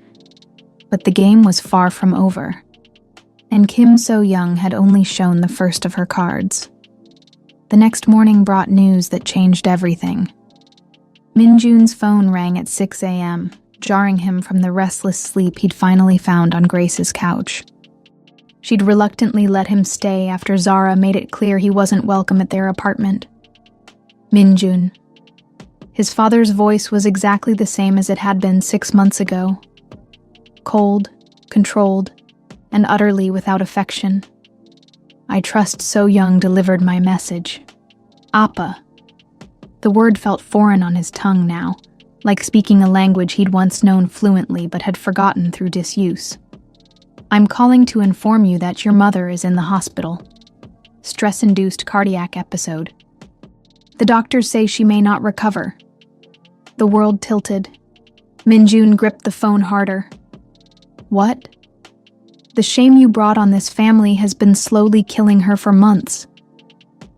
But the game was far from over, and Kim So-young had only shown the first of her cards. The next morning brought news that changed everything. Minjun's phone rang at 6 a.m., jarring him from the restless sleep he'd finally found on Grace's couch. She'd reluctantly let him stay after Zara made it clear he wasn't welcome at their apartment. Minjun. His father's voice was exactly the same as it had been 6 months ago. Cold, controlled, and utterly without affection. I trust So-young delivered my message. Appa. The word felt foreign on his tongue now, like speaking a language he'd once known fluently but had forgotten through disuse. I'm calling to inform you that your mother is in the hospital. Stress-induced cardiac episode. The doctors say she may not recover. The world tilted. Minjun gripped the phone harder. What? The shame you brought on this family has been slowly killing her for months.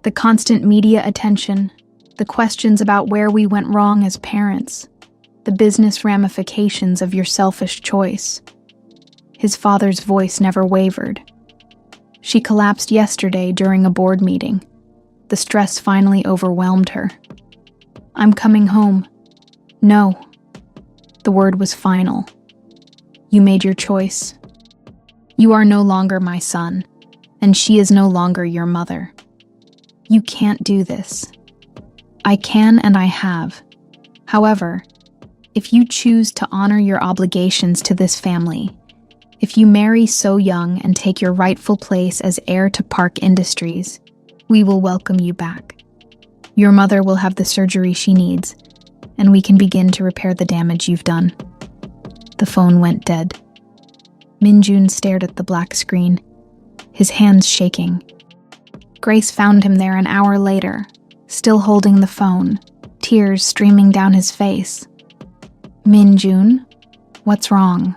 The constant media attention, the questions about where we went wrong as parents, the business ramifications of your selfish choice. His father's voice never wavered. She collapsed yesterday during a board meeting. The stress finally overwhelmed her. I'm coming home. No. The word was final. You made your choice. You are no longer my son, and she is no longer your mother. You can't do this. I can and I have. However, if you choose to honor your obligations to this family, if you marry So-young and take your rightful place as heir to Park Industries, we will welcome you back. Your mother will have the surgery she needs, and we can begin to repair the damage you've done. The phone went dead. Minjun stared at the black screen, his hands shaking. Grace found him there an hour later, still holding the phone, tears streaming down his face. Minjun, what's wrong?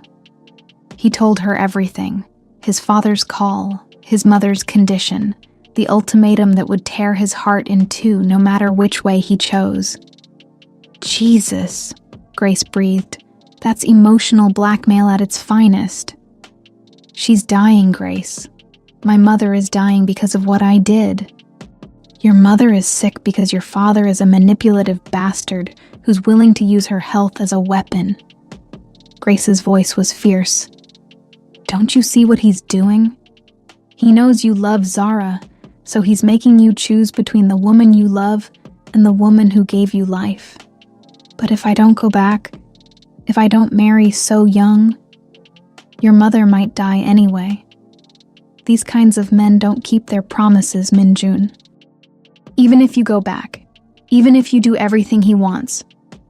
He told her everything, his father's call, his mother's condition, the ultimatum that would tear his heart in two no matter which way he chose. Jesus, Grace breathed. That's emotional blackmail at its finest. She's dying, Grace. My mother is dying because of what I did. Your mother is sick because your father is a manipulative bastard who's willing to use her health as a weapon. Grace's voice was fierce. Don't you see what he's doing? He knows you love Zara, so he's making you choose between the woman you love and the woman who gave you life. But if I don't go back, if I don't marry So-young, your mother might die anyway. These kinds of men don't keep their promises, Minjun. Even if you go back, even if you do everything he wants,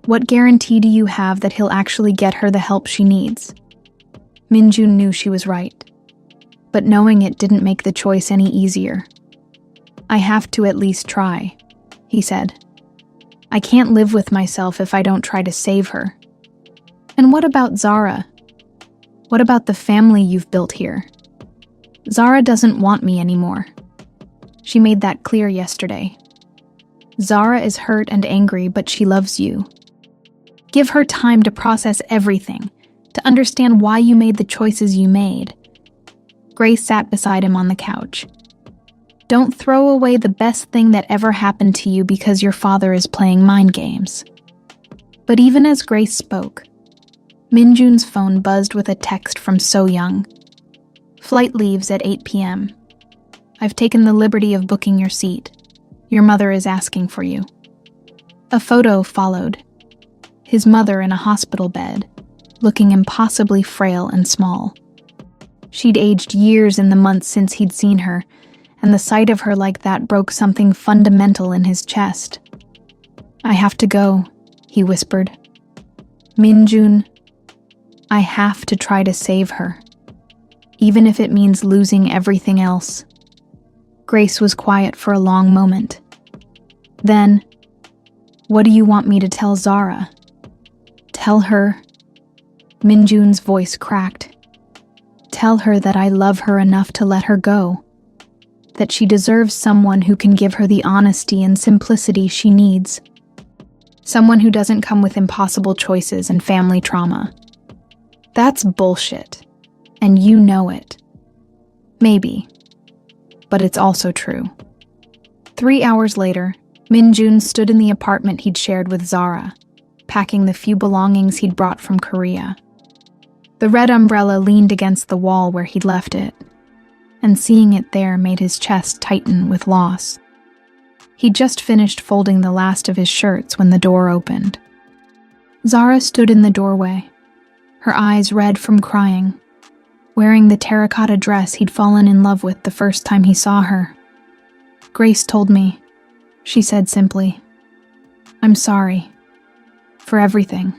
what guarantee do you have that he'll actually get her the help she needs? Minjun knew she was right, but knowing it didn't make the choice any easier. I have to at least try, he said. I can't live with myself if I don't try to save her. And what about Zara? What about the family you've built here? Zara doesn't want me anymore. She made that clear yesterday. Zara is hurt and angry, but she loves you. Give her time to process everything, to understand why you made the choices you made. Grace sat beside him on the couch. Don't throw away the best thing that ever happened to you because your father is playing mind games. But even as Grace spoke, Minjun's phone buzzed with a text from So Young. Flight leaves at 8 p.m. I've taken the liberty of booking your seat. Your mother is asking for you. A photo followed. His mother in a hospital bed, looking impossibly frail and small. She'd aged years in the months since he'd seen her, and the sight of her like that broke something fundamental in his chest. I have to go, he whispered. Minjun, I have to try to save her, even if it means losing everything else. Grace was quiet for a long moment. Then, what do you want me to tell Zara? Tell her. Minjun's voice cracked. Tell her that I love her enough to let her go. That she deserves someone who can give her the honesty and simplicity she needs. Someone who doesn't come with impossible choices and family trauma. That's bullshit, and you know it. Maybe, but it's also true. 3 hours later, Minjun stood in the apartment he'd shared with Zara, packing the few belongings he'd brought from Korea. The red umbrella leaned against the wall where he'd left it, and seeing it there made his chest tighten with loss. He'd just finished folding the last of his shirts when the door opened. Zara stood in the doorway, her eyes red from crying, wearing the terracotta dress he'd fallen in love with the first time he saw her. Grace told me, she said simply. I'm sorry. For everything.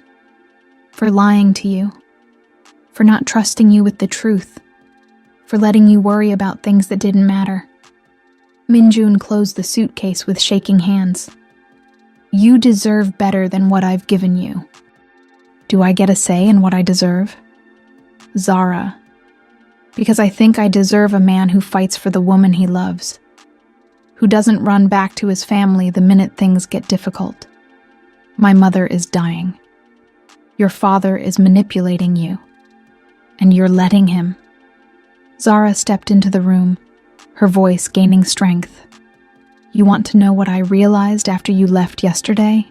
For lying to you. For not trusting you with the truth. For letting you worry about things that didn't matter. Minjun closed the suitcase with shaking hands. You deserve better than what I've given you. Do I get a say in what I deserve? Zara. Because I think I deserve a man who fights for the woman he loves. Who doesn't run back to his family the minute things get difficult. My mother is dying. Your father is manipulating you. And you're letting him. Zara stepped into the room, her voice gaining strength. You want to know what I realized after you left yesterday?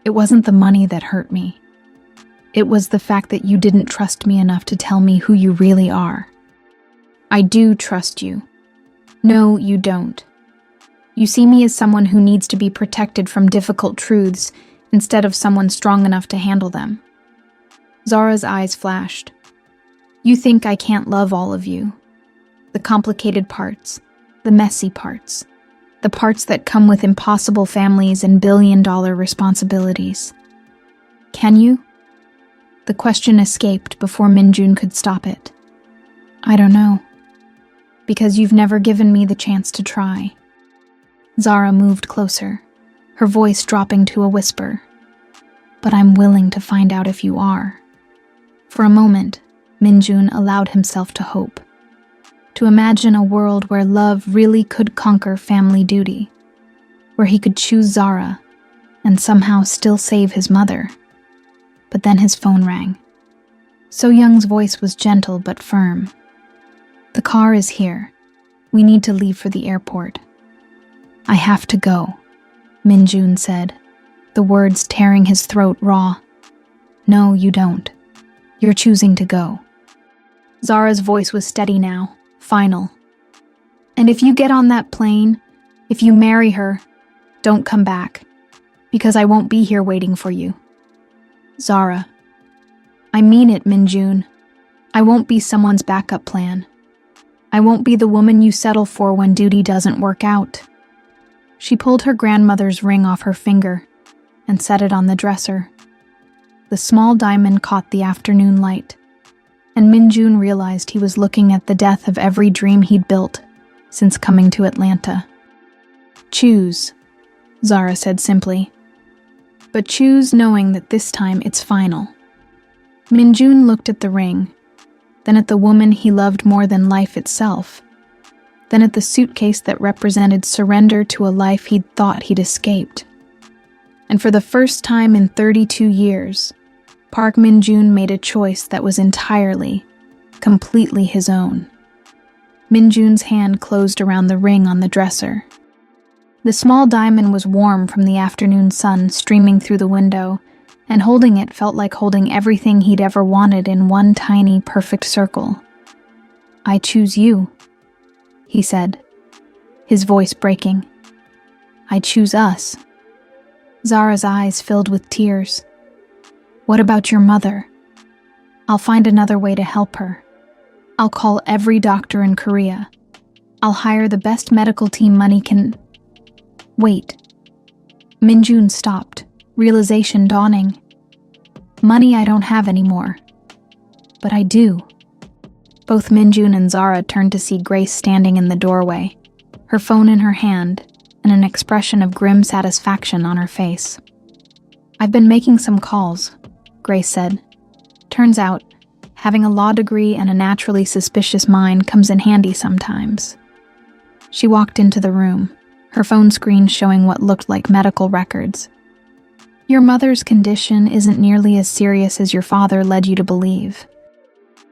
It wasn't the money that hurt me. It was the fact that you didn't trust me enough to tell me who you really are. I do trust you. No, you don't. You see me as someone who needs to be protected from difficult truths instead of someone strong enough to handle them. Zara's eyes flashed. You think I can't love all of you. The complicated parts, the messy parts, the parts that come with impossible families and billion-dollar responsibilities. Can you? The question escaped before Minjun could stop it. I don't know. Because you've never given me the chance to try. Zara moved closer, her voice dropping to a whisper. But I'm willing to find out if you are. For a moment, Minjun allowed himself to hope. To imagine a world where love really could conquer family duty. Where he could choose Zara and somehow still save his mother. But then his phone rang. So Young's voice was gentle but firm. The car is here. We need to leave for the airport. I have to go, Minjun said, the words tearing his throat raw. No, you don't. You're choosing to go. Zara's voice was steady now, final. And if you get on that plane, if you marry her, don't come back, because I won't be here waiting for you. Zara. I mean it, Minjun. I won't be someone's backup plan. I won't be the woman you settle for when duty doesn't work out. She pulled her grandmother's ring off her finger and set it on the dresser. The small diamond caught the afternoon light, and Minjun realized he was looking at the death of every dream he'd built since coming to Atlanta. Choose, Zara said simply, but choose knowing that this time it's final. Minjun looked at the ring, then at the woman he loved more than life itself, then at the suitcase that represented surrender to a life he'd thought he'd escaped. And for the first time in 32 years, Park Minjun made a choice that was entirely, completely his own. Minjun's hand closed around the ring on the dresser. The small diamond was warm from the afternoon sun streaming through the window, and holding it felt like holding everything he'd ever wanted in one tiny, perfect circle. "I choose you," he said, his voice breaking. "I choose us." Zara's eyes filled with tears. "What about your mother?" "I'll find another way to help her. I'll call every doctor in Korea. I'll hire the best medical team money can—" "Wait." Minjun stopped, realization dawning. "Money I don't have anymore. But I do." Both Minjun and Zara turned to see Grace standing in the doorway, her phone in her hand, and an expression of grim satisfaction on her face. "I've been making some calls," Grace said. "Turns out, having a law degree and a naturally suspicious mind comes in handy sometimes." She walked into the room, her phone screen showing what looked like medical records. "Your mother's condition isn't nearly as serious as your father led you to believe.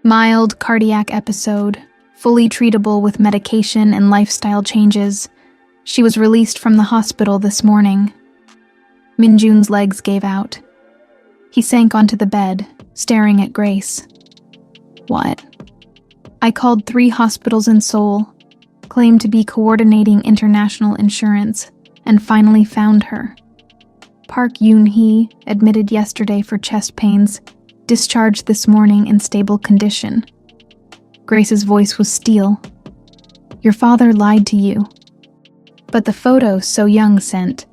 Mild cardiac episode, fully treatable with medication and lifestyle changes. She was released from the hospital this morning." Minjun's legs gave out. He sank onto the bed, staring at Grace. "What?" "I called 3 hospitals in Seoul, claimed to be coordinating international insurance, and finally found her. Park Yoon-hee, admitted yesterday for chest pains, discharged this morning in stable condition." Grace's voice was steel. "Your father lied to you. But the photo So Young sent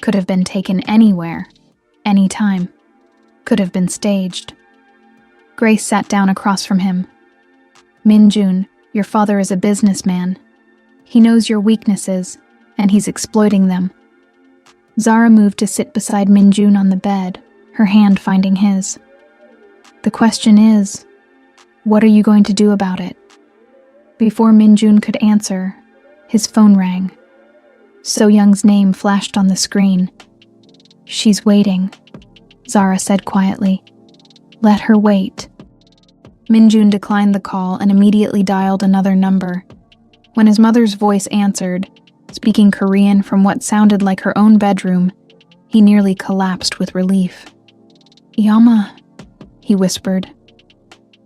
could have been taken anywhere, anytime. Could have been staged." Grace sat down across from him. "Minjun, your father is a businessman. He knows your weaknesses, and he's exploiting them." Zara moved to sit beside Minjun on the bed, her hand finding his. "The question is, what are you going to do about it?" Before Minjun could answer, his phone rang. So Young's name flashed on the screen. "She's waiting," Zara said quietly. "Let her wait." Minjun declined the call and immediately dialed another number. When his mother's voice answered, speaking Korean from what sounded like her own bedroom, he nearly collapsed with relief. "Yama," he whispered.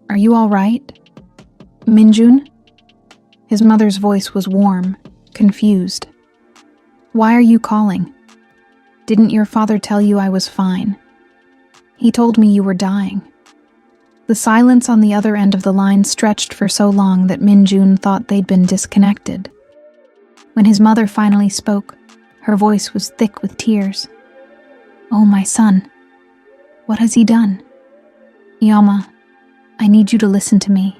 "Are you all right?" "Minjun?" His mother's voice was warm, confused. "Why are you calling? Didn't your father tell you I was fine? He told me you were dying." The silence on the other end of the line stretched for so long that Minjun thought they'd been disconnected. When his mother finally spoke, her voice was thick with tears. "Oh, my son. What has he done?" "Yama, I need you to listen to me.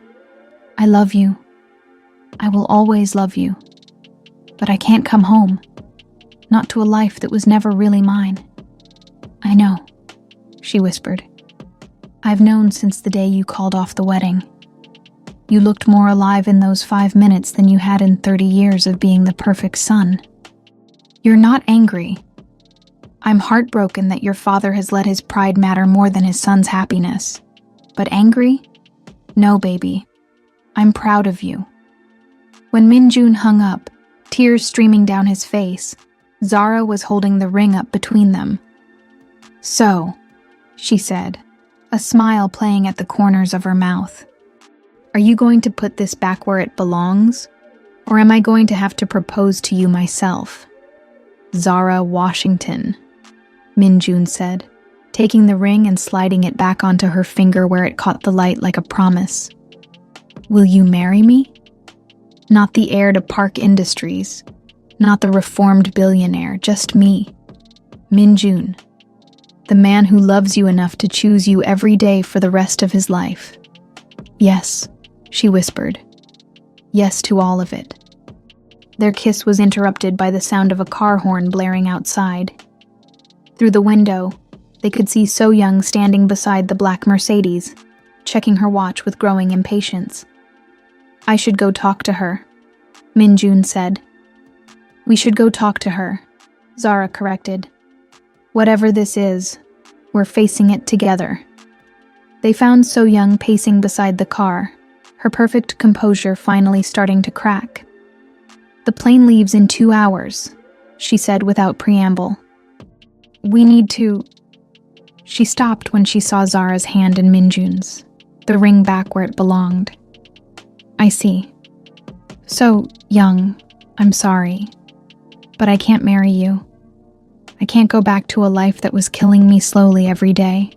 I love you. I will always love you. But I can't come home. Not to a life that was never really mine." "I know," she whispered. "I've known since the day you called off the wedding. You looked more alive in those 5 minutes than you had in 30 years of being the perfect son. You're not angry. I'm heartbroken that your father has let his pride matter more than his son's happiness. But angry? No, baby. I'm proud of you." When Minjun hung up, tears streaming down his face, Zara was holding the ring up between them. "So," she said, a smile playing at the corners of her mouth. "Are you going to put this back where it belongs? Or am I going to have to propose to you myself?" "Zara Washington," Minjun said, taking the ring and sliding it back onto her finger where it caught the light like a promise. "Will you marry me? Not the heir to Park Industries, not the reformed billionaire, just me. Minjun, the man who loves you enough to choose you every day for the rest of his life." "Yes," she whispered. "Yes to all of it." Their kiss was interrupted by the sound of a car horn blaring outside. Through the window, they could see So-young standing beside the black Mercedes, checking her watch with growing impatience. "I should go talk to her," Min-jun said. "We should go talk to her," Zara corrected. "Whatever this is, we're facing it together." They found So-young pacing beside the car, her perfect composure finally starting to crack. "The plane leaves in 2 hours," she said without preamble. "We need to—" She stopped when she saw Zara's hand in Min-jun's, the ring back where it belonged. "I see. So, Young, I'm sorry, but I can't marry you. I can't go back to a life that was killing me slowly every day.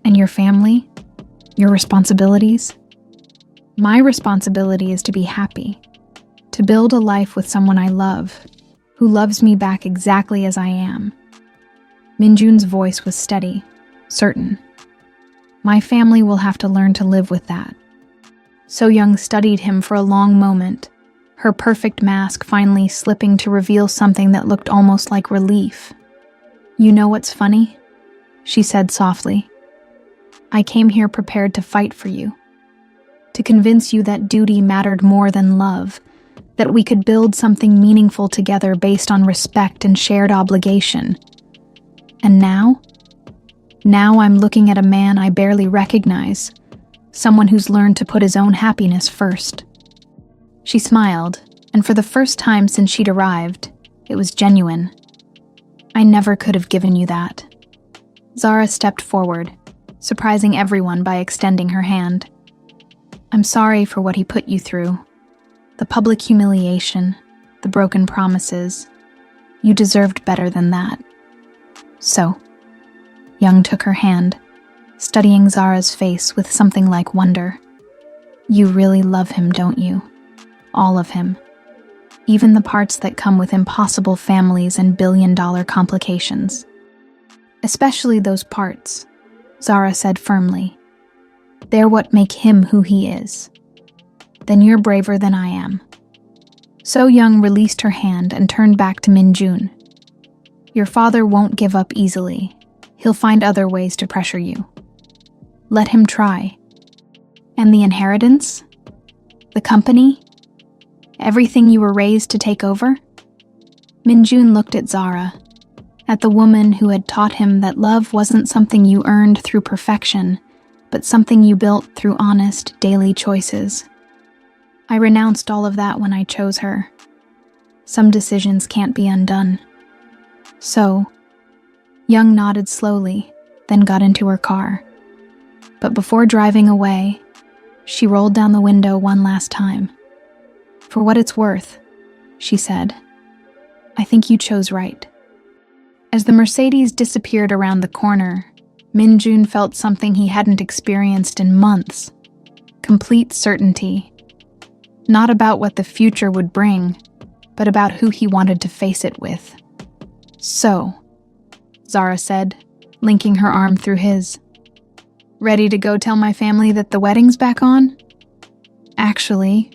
And your family? Your responsibilities? My responsibility is to be happy, to build a life with someone I love, who loves me back exactly as I am." Min-jun's voice was steady, certain. "My family will have to learn to live with that." So-young studied him for a long moment, her perfect mask finally slipping to reveal something that looked almost like relief. "You know what's funny?" she said softly. "I came here prepared to fight for you, to convince you that duty mattered more than love, that we could build something meaningful together based on respect and shared obligation. And now I'm looking at a man I barely recognize, someone who's learned to put his own happiness first." She smiled, and for the first time since she'd arrived, it was genuine. "I never could have given you that." Zara stepped forward, surprising everyone by extending her hand. "I'm sorry for what he put you through. The public humiliation, the broken promises. You deserved better than that." "So," Young took her hand, studying Zara's face with something like wonder. "You really love him, don't you? All of him. Even the parts that come with impossible families and billion-dollar complications." "Especially those parts," Zara said firmly. "They're what make him who he is." "Then you're braver than I am." So-young released her hand and turned back to Min-jun. "Your father won't give up easily. He'll find other ways to pressure you. Let him try." "And the inheritance? The company? Everything you were raised to take over?" Min-jun looked at Zara, at the woman who had taught him that love wasn't something you earned through perfection, but something you built through honest, daily choices. "I renounced all of that when I chose her. Some decisions can't be undone." So, Young nodded slowly, then got into her car. But before driving away, she rolled down the window one last time. "For what it's worth," she said, "I think you chose right." As the Mercedes disappeared around the corner, Min-jun felt something he hadn't experienced in months. Complete certainty. Not about what the future would bring, but about who he wanted to face it with. "So," Zara said, linking her arm through his. "Ready to go tell my family that the wedding's back on?" "Actually,"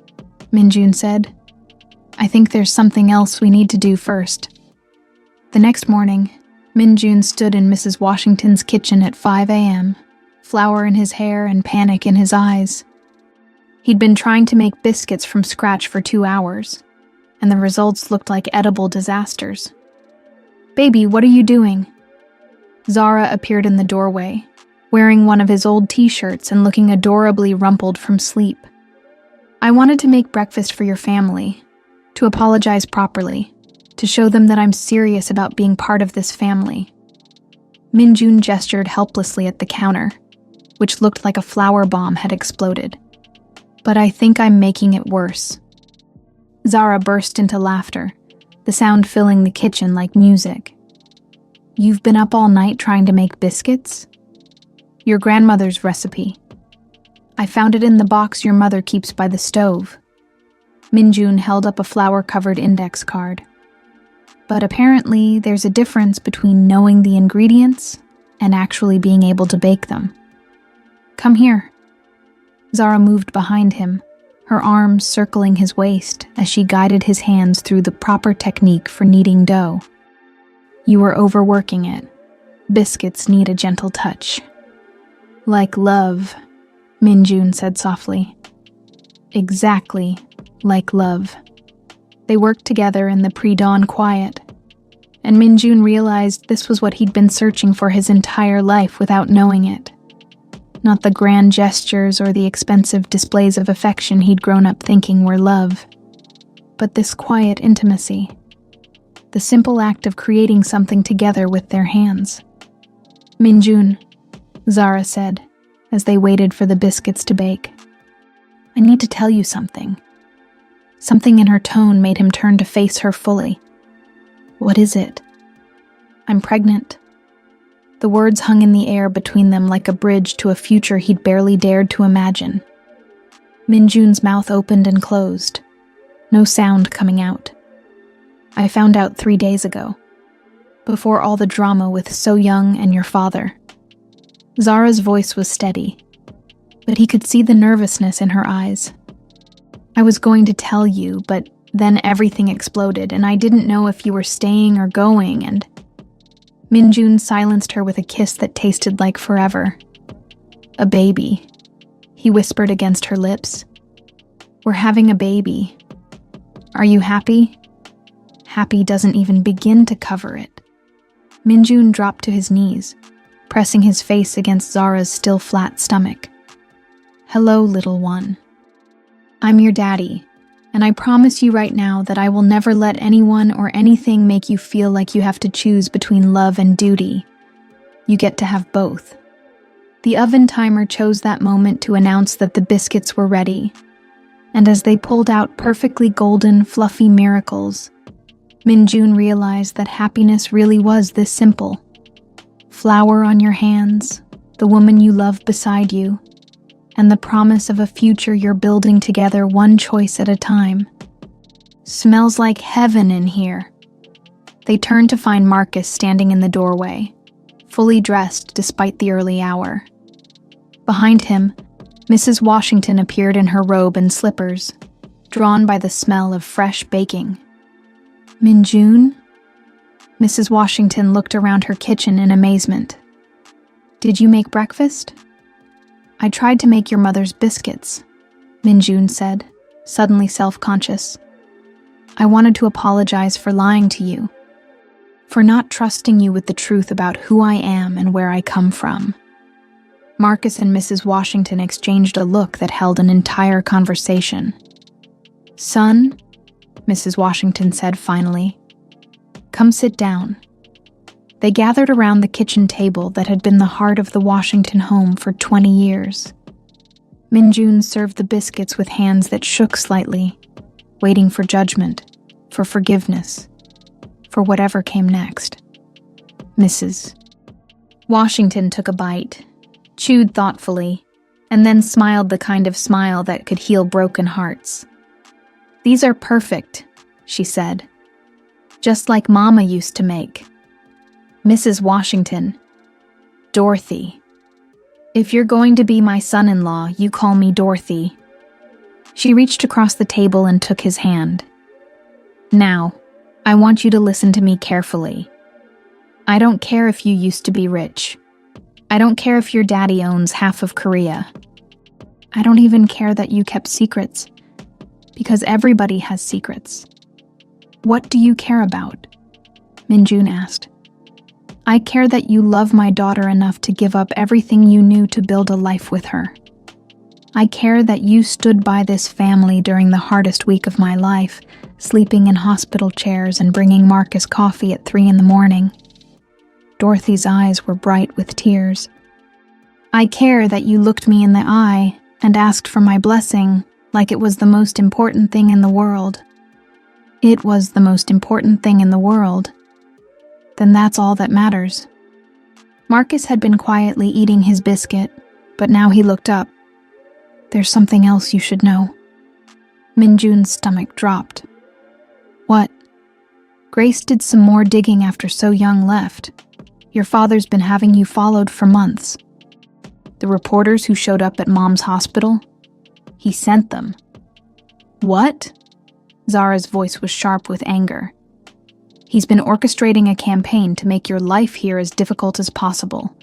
Min-jun said, "I think there's something else we need to do first." The next morning, Min-jun stood in Mrs. Washington's kitchen at 5 a.m., flour in his hair and panic in his eyes. He'd been trying to make biscuits from scratch for 2 hours, and the results looked like edible disasters. "Baby, what are you doing?" Zara appeared in the doorway, wearing one of his old t-shirts and looking adorably rumpled from sleep. "I wanted to make breakfast for your family, to apologize properly, to show them that I'm serious about being part of this family." Min-jun gestured helplessly at the counter, which looked like a flour bomb had exploded. "But I think I'm making it worse." Zara burst into laughter, the sound filling the kitchen like music. "You've been up all night trying to make biscuits?" "Your grandmother's recipe. I found it in the box your mother keeps by the stove." Min-jun held up a flour-covered index card. "But apparently there's a difference between knowing the ingredients and actually being able to bake them. Come here." Zara moved behind him, her arms circling his waist as she guided his hands through the proper technique for kneading dough. You were overworking it. Biscuits need a gentle touch. Like love, Minjun said softly. Exactly like love. They worked together in the pre-dawn quiet, and Minjun realized this was what he'd been searching for his entire life without knowing it. Not the grand gestures or the expensive displays of affection he'd grown up thinking were love, but this quiet intimacy, the simple act of creating something together with their hands. Minjun, Zara said, as they waited for the biscuits to bake. I need to tell you something. Something in her tone made him turn to face her fully. What is it? I'm pregnant. The words hung in the air between them like a bridge to a future he'd barely dared to imagine. Minjun's mouth opened and closed, no sound coming out. I found out 3 days ago, before all the drama with So Young and your father. Zara's voice was steady, but he could see the nervousness in her eyes. I was going to tell you, but then everything exploded, and I didn't know if you were staying or going, and... Minjun silenced her with a kiss that tasted like forever. A baby, he whispered against her lips. We're having a baby. Are you happy? Happy doesn't even begin to cover it. Minjun dropped to his knees, pressing his face against Zara's still flat stomach. Hello, little one. I'm your daddy, and I promise you right now that I will never let anyone or anything make you feel like you have to choose between love and duty. You get to have both. The oven timer chose that moment to announce that the biscuits were ready, and as they pulled out perfectly golden, fluffy miracles, Minjun realized that happiness really was this simple. Flour on your hands, the woman you love beside you, and the promise of a future you're building together one choice at a time. Smells like heaven in here. They turned to find Marcus standing in the doorway, fully dressed despite the early hour. Behind him, Mrs. Washington appeared in her robe and slippers, drawn by the smell of fresh baking. Minjun? Mrs. Washington looked around her kitchen in amazement. Did you make breakfast? I tried to make your mother's biscuits, Minjun said, suddenly self-conscious. I wanted to apologize for lying to you, for not trusting you with the truth about who I am and where I come from. Marcus and Mrs. Washington exchanged a look that held an entire conversation. Son, Mrs. Washington said finally, come sit down. They gathered around the kitchen table that had been the heart of the Washington home for 20 years. Minjun served the biscuits with hands that shook slightly, waiting for judgment, for forgiveness, for whatever came next. Mrs. Washington took a bite, chewed thoughtfully, and then smiled the kind of smile that could heal broken hearts. These are perfect, she said. Just like Mama used to make. Mrs. Washington. Dorothy. If you're going to be my son-in-law, you call me Dorothy. She reached across the table and took his hand. Now, I want you to listen to me carefully. I don't care if you used to be rich. I don't care if your daddy owns half of Korea. I don't even care that you kept secrets, because everybody has secrets. What do you care about? Minjun asked. I care that you love my daughter enough to give up everything you knew to build a life with her. I care that you stood by this family during the hardest week of my life, sleeping in hospital chairs and bringing Marcus coffee at 3 a.m. Dorothy's eyes were bright with tears. I care that you looked me in the eye and asked for my blessing like it was the most important thing in the world. It was the most important thing in the world. Then that's all that matters. Marcus had been quietly eating his biscuit, but now he looked up. There's something else you should know. Minjun's stomach dropped. What? Grace did some more digging after So Young left. Your father's been having you followed for months. The reporters who showed up at Mom's hospital? He sent them. What? Zara's voice was sharp with anger. He's been orchestrating a campaign to make your life here as difficult as possible,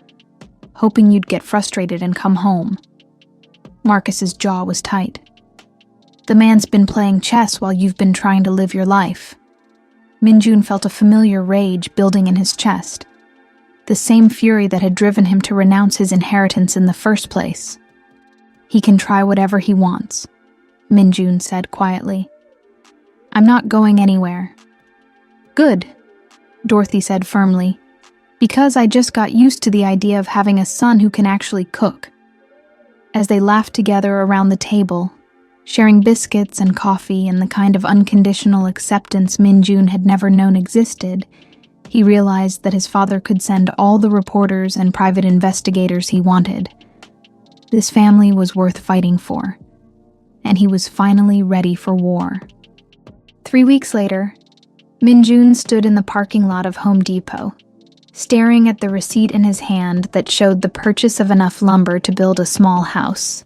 hoping you'd get frustrated and come home. Marcus's jaw was tight. The man's been playing chess while you've been trying to live your life. Minjun felt a familiar rage building in his chest, the same fury that had driven him to renounce his inheritance in the first place. He can try whatever he wants, Minjun said quietly. I'm not going anywhere. Good, Dorothy said firmly, because I just got used to the idea of having a son who can actually cook. As they laughed together around the table, sharing biscuits and coffee and the kind of unconditional acceptance Minjun had never known existed, he realized that his father could send all the reporters and private investigators he wanted. This family was worth fighting for, and he was finally ready for war. 3 weeks later, Minjun stood in the parking lot of Home Depot, staring at the receipt in his hand that showed the purchase of enough lumber to build a small house,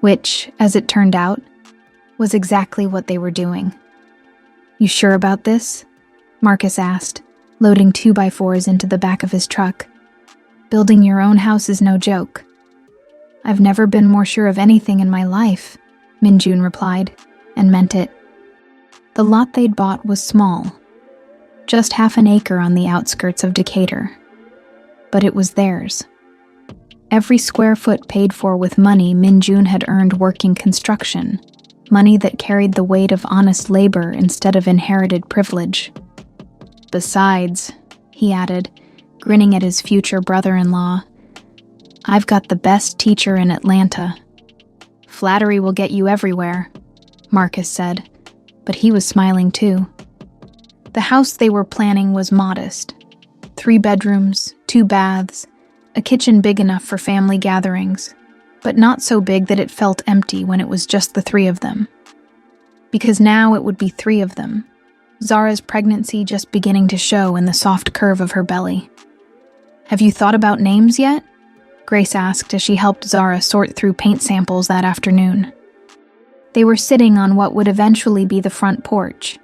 which, as it turned out, was exactly what they were doing. You sure about this? Marcus asked, loading 2x4s into the back of his truck. Building your own house is no joke. I've never been more sure of anything in my life, Minjun replied, and meant it. The lot they'd bought was small, just half an acre on the outskirts of Decatur. But it was theirs. Every square foot paid for with money Minjun had earned working construction, money that carried the weight of honest labor instead of inherited privilege. Besides, he added, grinning at his future brother-in-law, I've got the best teacher in Atlanta. Flattery will get you everywhere, Marcus said, but he was smiling too. The house they were planning was modest. 3 bedrooms, 2 baths, a kitchen big enough for family gatherings, but not so big that it felt empty when it was just the 3 of them. Because now it would be 3 of them, Zara's pregnancy just beginning to show in the soft curve of her belly. Have you thought about names yet? Grace asked as she helped Zara sort through paint samples that afternoon. They were sitting on what would eventually be the front porch,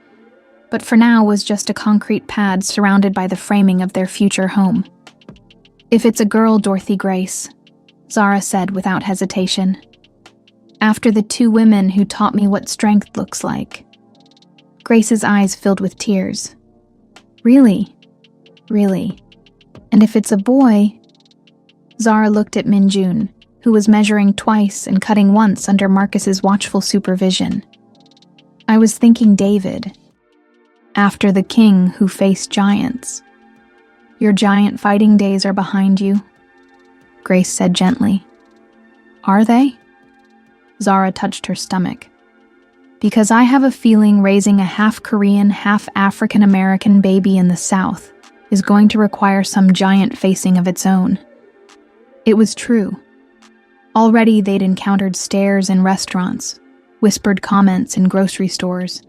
but for now was just a concrete pad surrounded by the framing of their future home. If it's a girl, Dorothy Grace, Zara said without hesitation. After the 2 women who taught me what strength looks like. Grace's eyes filled with tears. Really? Really? And if it's a boy? Zara looked at Minjun, who was measuring twice and cutting once under Marcus's watchful supervision. I was thinking David, after the king who faced giants. Your giant fighting days are behind you, Grace said gently. Are they? Zara touched her stomach. Because I have a feeling raising a half-Korean, half-African-American baby in the South is going to require some giant facing of its own. It was true. Already they'd encountered stares in restaurants, whispered comments in grocery stores,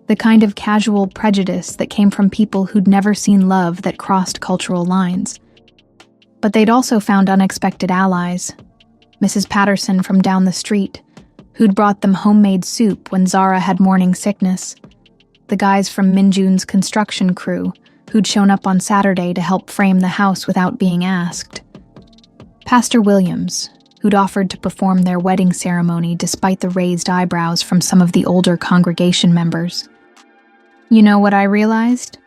the kind of casual prejudice that came from people who'd never seen love that crossed cultural lines. But they'd also found unexpected allies. Mrs. Patterson from down the street, who'd brought them homemade soup when Zara had morning sickness. The guys from Minjun's construction crew, who'd shown up on Saturday to help frame the house without being asked. Pastor Williams, who'd offered to perform their wedding ceremony despite the raised eyebrows from some of the older congregation members. You know what I realized?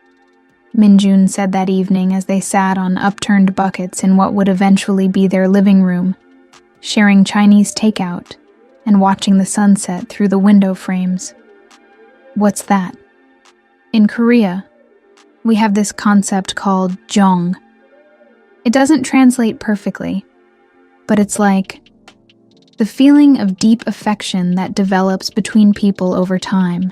Minjun said that evening as they sat on upturned buckets in what would eventually be their living room, sharing Chinese takeout and watching the sunset through the window frames. What's that? In Korea, we have this concept called jong. It doesn't translate perfectly, but it's like the feeling of deep affection that develops between people over time.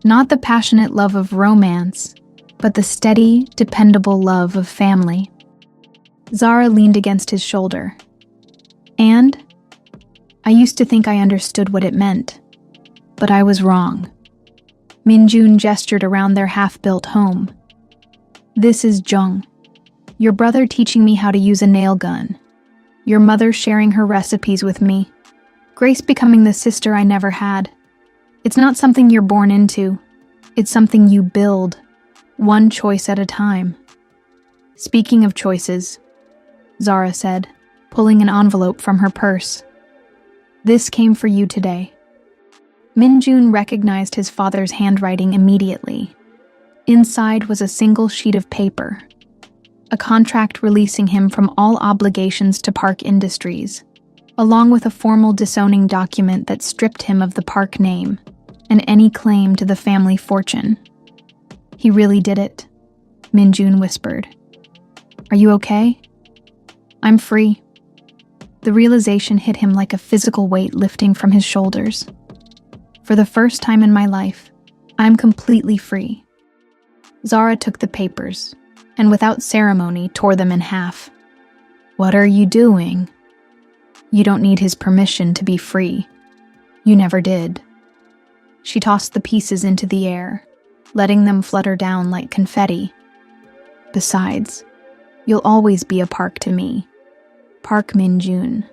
Not the passionate love of romance, but the steady, dependable love of family. Zara leaned against his shoulder. And I used to think I understood what it meant, but I was wrong. Minjun gestured around their half-built home. This is Jung, your brother teaching me how to use a nail gun, your mother sharing her recipes with me, Grace becoming the sister I never had. It's not something you're born into. It's something you build, one choice at a time. Speaking of choices, Zara said, pulling an envelope from her purse. This came for you today. Min-jun recognized his father's handwriting immediately. Inside was a single sheet of paper, a contract releasing him from all obligations to Park Industries, along with a formal disowning document that stripped him of the Park name and any claim to the family fortune. He really did it, Min-jun whispered. Are you okay? I'm free. The realization hit him like a physical weight lifting from his shoulders. For the first time in my life, I'm completely free. Zara took the papers, and without ceremony tore them in half. What are you doing? You don't need his permission to be free. You never did. She tossed the pieces into the air, letting them flutter down like confetti. Besides, you'll always be a Park to me. Park Min-jun,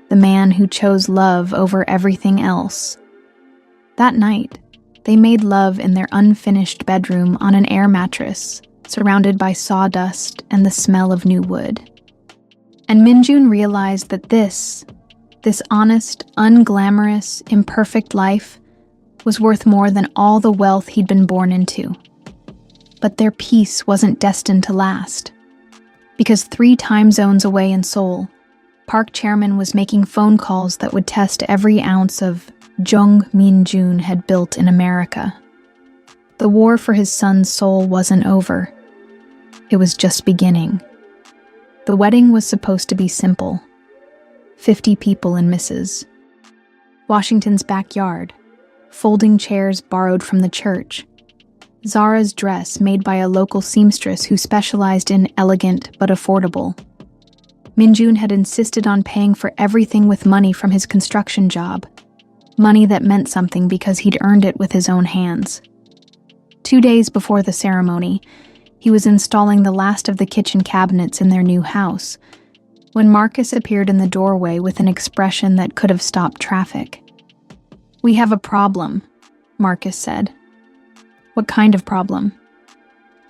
the man who chose love over everything else. That night, they made love in their unfinished bedroom on an air mattress, surrounded by sawdust and the smell of new wood. And Min-jun realized that this honest, unglamorous, imperfect life was worth more than all the wealth he'd been born into. But their peace wasn't destined to last. Because 3 time zones away in Seoul, Park chairman was making phone calls that would test every ounce of Jung Min-jun had built in America. The war for his son's soul wasn't over. It was just beginning. The wedding was supposed to be simple. 50 people and Mrs. Washington's backyard, folding chairs borrowed from the church, Zara's dress made by a local seamstress who specialized in elegant but affordable. Min-jun had insisted on paying for everything with money from his construction job, money that meant something because he'd earned it with his own hands. 2 days before the ceremony, he was installing the last of the kitchen cabinets in their new house, when Marcus appeared in the doorway with an expression that could have stopped traffic. "We have a problem," Marcus said. "What kind of problem?"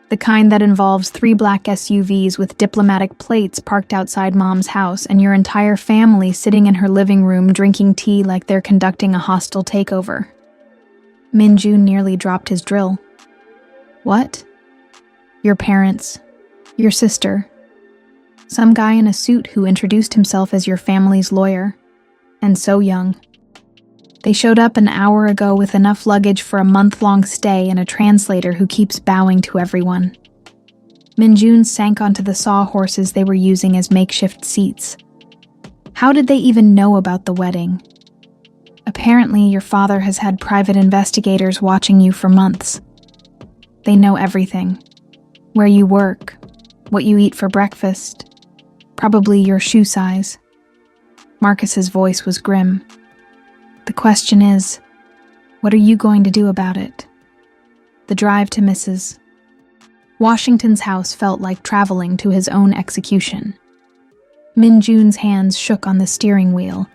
"The kind that involves 3 black SUVs with diplomatic plates parked outside Mom's house and your entire family sitting in her living room drinking tea like they're conducting a hostile takeover." Min-jun nearly dropped his drill. "What?" "Your parents. Your sister. Some guy in a suit who introduced himself as your family's lawyer. And so young. They showed up an hour ago with enough luggage for a month-long stay and a translator who keeps bowing to everyone." Min-jun sank onto the sawhorses they were using as makeshift seats. "How did they even know about the wedding?" "Apparently, your father has had private investigators watching you for months. They know everything. Where you work, what you eat for breakfast, probably your shoe size." Marcus's voice was grim. "The question is, what are you going to do about it?" The drive to Mrs. Washington's house felt like traveling to his own execution. Min-jun's hands shook on the steering wheel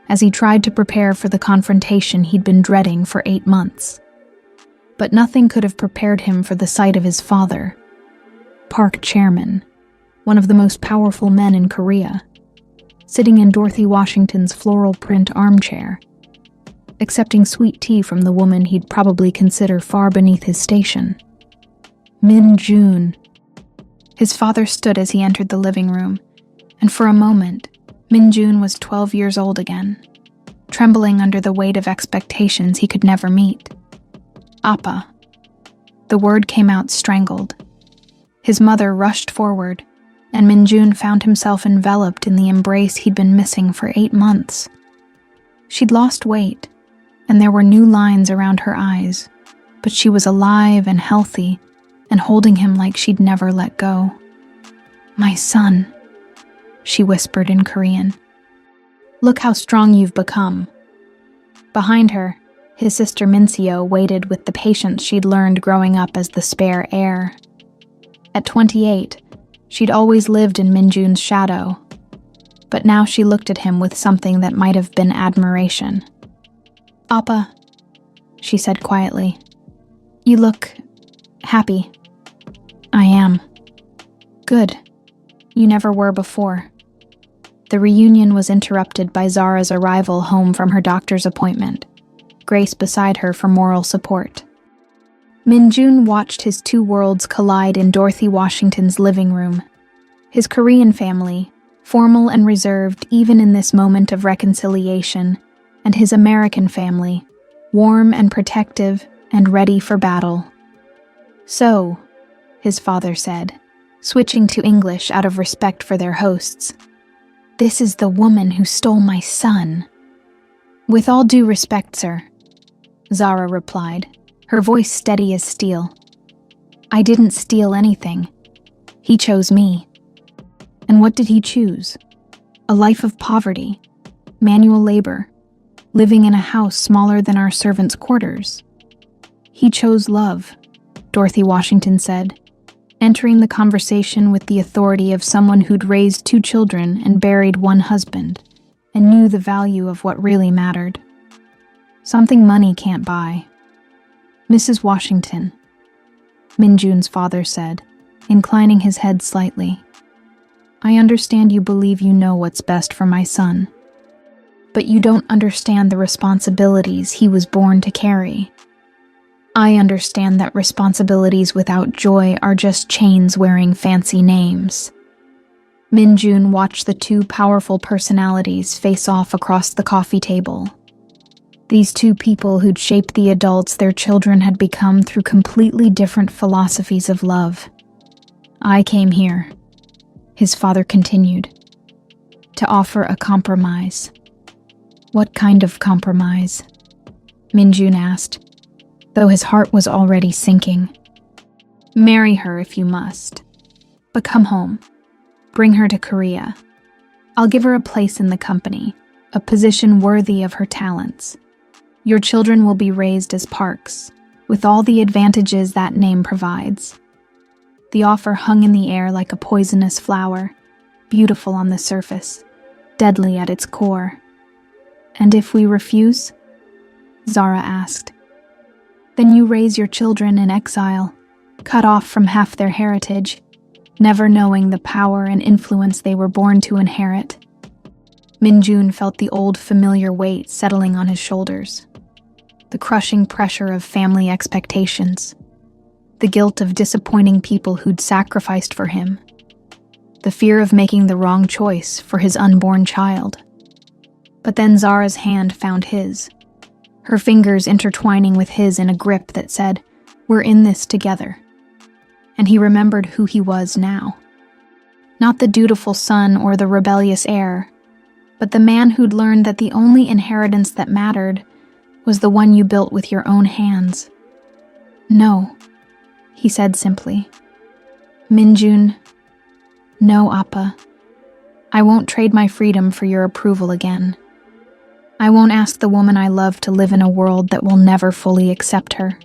as he tried to prepare for the confrontation he'd been dreading for 8 months. But nothing could have prepared him for the sight of his father, Park chairman, one of the most powerful men in Korea, sitting in Dorothy Washington's floral print armchair, accepting sweet tea from the woman he'd probably consider far beneath his station. Min-jun. His father stood as he entered the living room, and for a moment, Min-jun was 12 years old again, trembling under the weight of expectations he could never meet. "Appa." The word came out strangled. His mother rushed forward, and Min-jun found himself enveloped in the embrace he'd been missing for 8 months. She'd lost weight, and there were new lines around her eyes, but she was alive and healthy and holding him like she'd never let go. "My son," she whispered in Korean. "Look how strong you've become." Behind her, his sister Minseo waited with the patience she'd learned growing up as the spare heir. At 28, she'd always lived in Min-jun's shadow, but now she looked at him with something that might have been admiration. "Appa," she said quietly, "you look happy." I am. Good. You never were before. The reunion was interrupted by Zara's arrival home from her doctor's appointment, Grace beside her for moral support. Min-jun watched his two worlds collide in Dorothy Washington's living room. His Korean family, formal and reserved even in this moment of reconciliation, and his American family, warm and protective and ready for battle. So, his father said, switching to English out of respect for their hosts, "This is the woman who stole my son." "With all due respect, sir," Zara replied, her voice steady as steel. "I didn't steal anything. He chose me." "And what did he choose? A life of poverty, manual labor, living in a house smaller than our servants' quarters." "He chose love," Dorothy Washington said, entering the conversation with the authority of someone who'd raised 2 children and buried 1 husband, and knew the value of what really mattered. Something money can't buy. "Mrs. Washington," Min-jun's father said, inclining his head slightly, "I understand you believe you know what's best for my son. But you don't understand the responsibilities he was born to carry. I understand that responsibilities without joy are just chains wearing fancy names." Min-jun watched the 2 powerful personalities face off across the coffee table. These 2 people who'd shaped the adults their children had become through completely different philosophies of love. "I came here," his father continued, "to offer a compromise." "What kind of compromise?" Min-jun asked, though his heart was already sinking. "Marry her if you must. But come home. Bring her to Korea. I'll give her a place in the company, a position worthy of her talents. Your children will be raised as Parks, with all the advantages that name provides." The offer hung in the air like a poisonous flower, beautiful on the surface, deadly at its core. "And if we refuse?" Zara asked. "Then you raise your children in exile, cut off from half their heritage, never knowing the power and influence they were born to inherit." Min-jun felt the old familiar weight settling on his shoulders. The crushing pressure of family expectations. The guilt of disappointing people who'd sacrificed for him. The fear of making the wrong choice for his unborn child. But then Zara's hand found his, her fingers intertwining with his in a grip that said, "We're in this together." And he remembered who he was now. Not the dutiful son or the rebellious heir, but the man who'd learned that the only inheritance that mattered was the one you built with your own hands. "No," he said simply. "Min-jun, no, Appa. I won't trade my freedom for your approval again. I won't ask the woman I love to live in a world that will never fully accept her.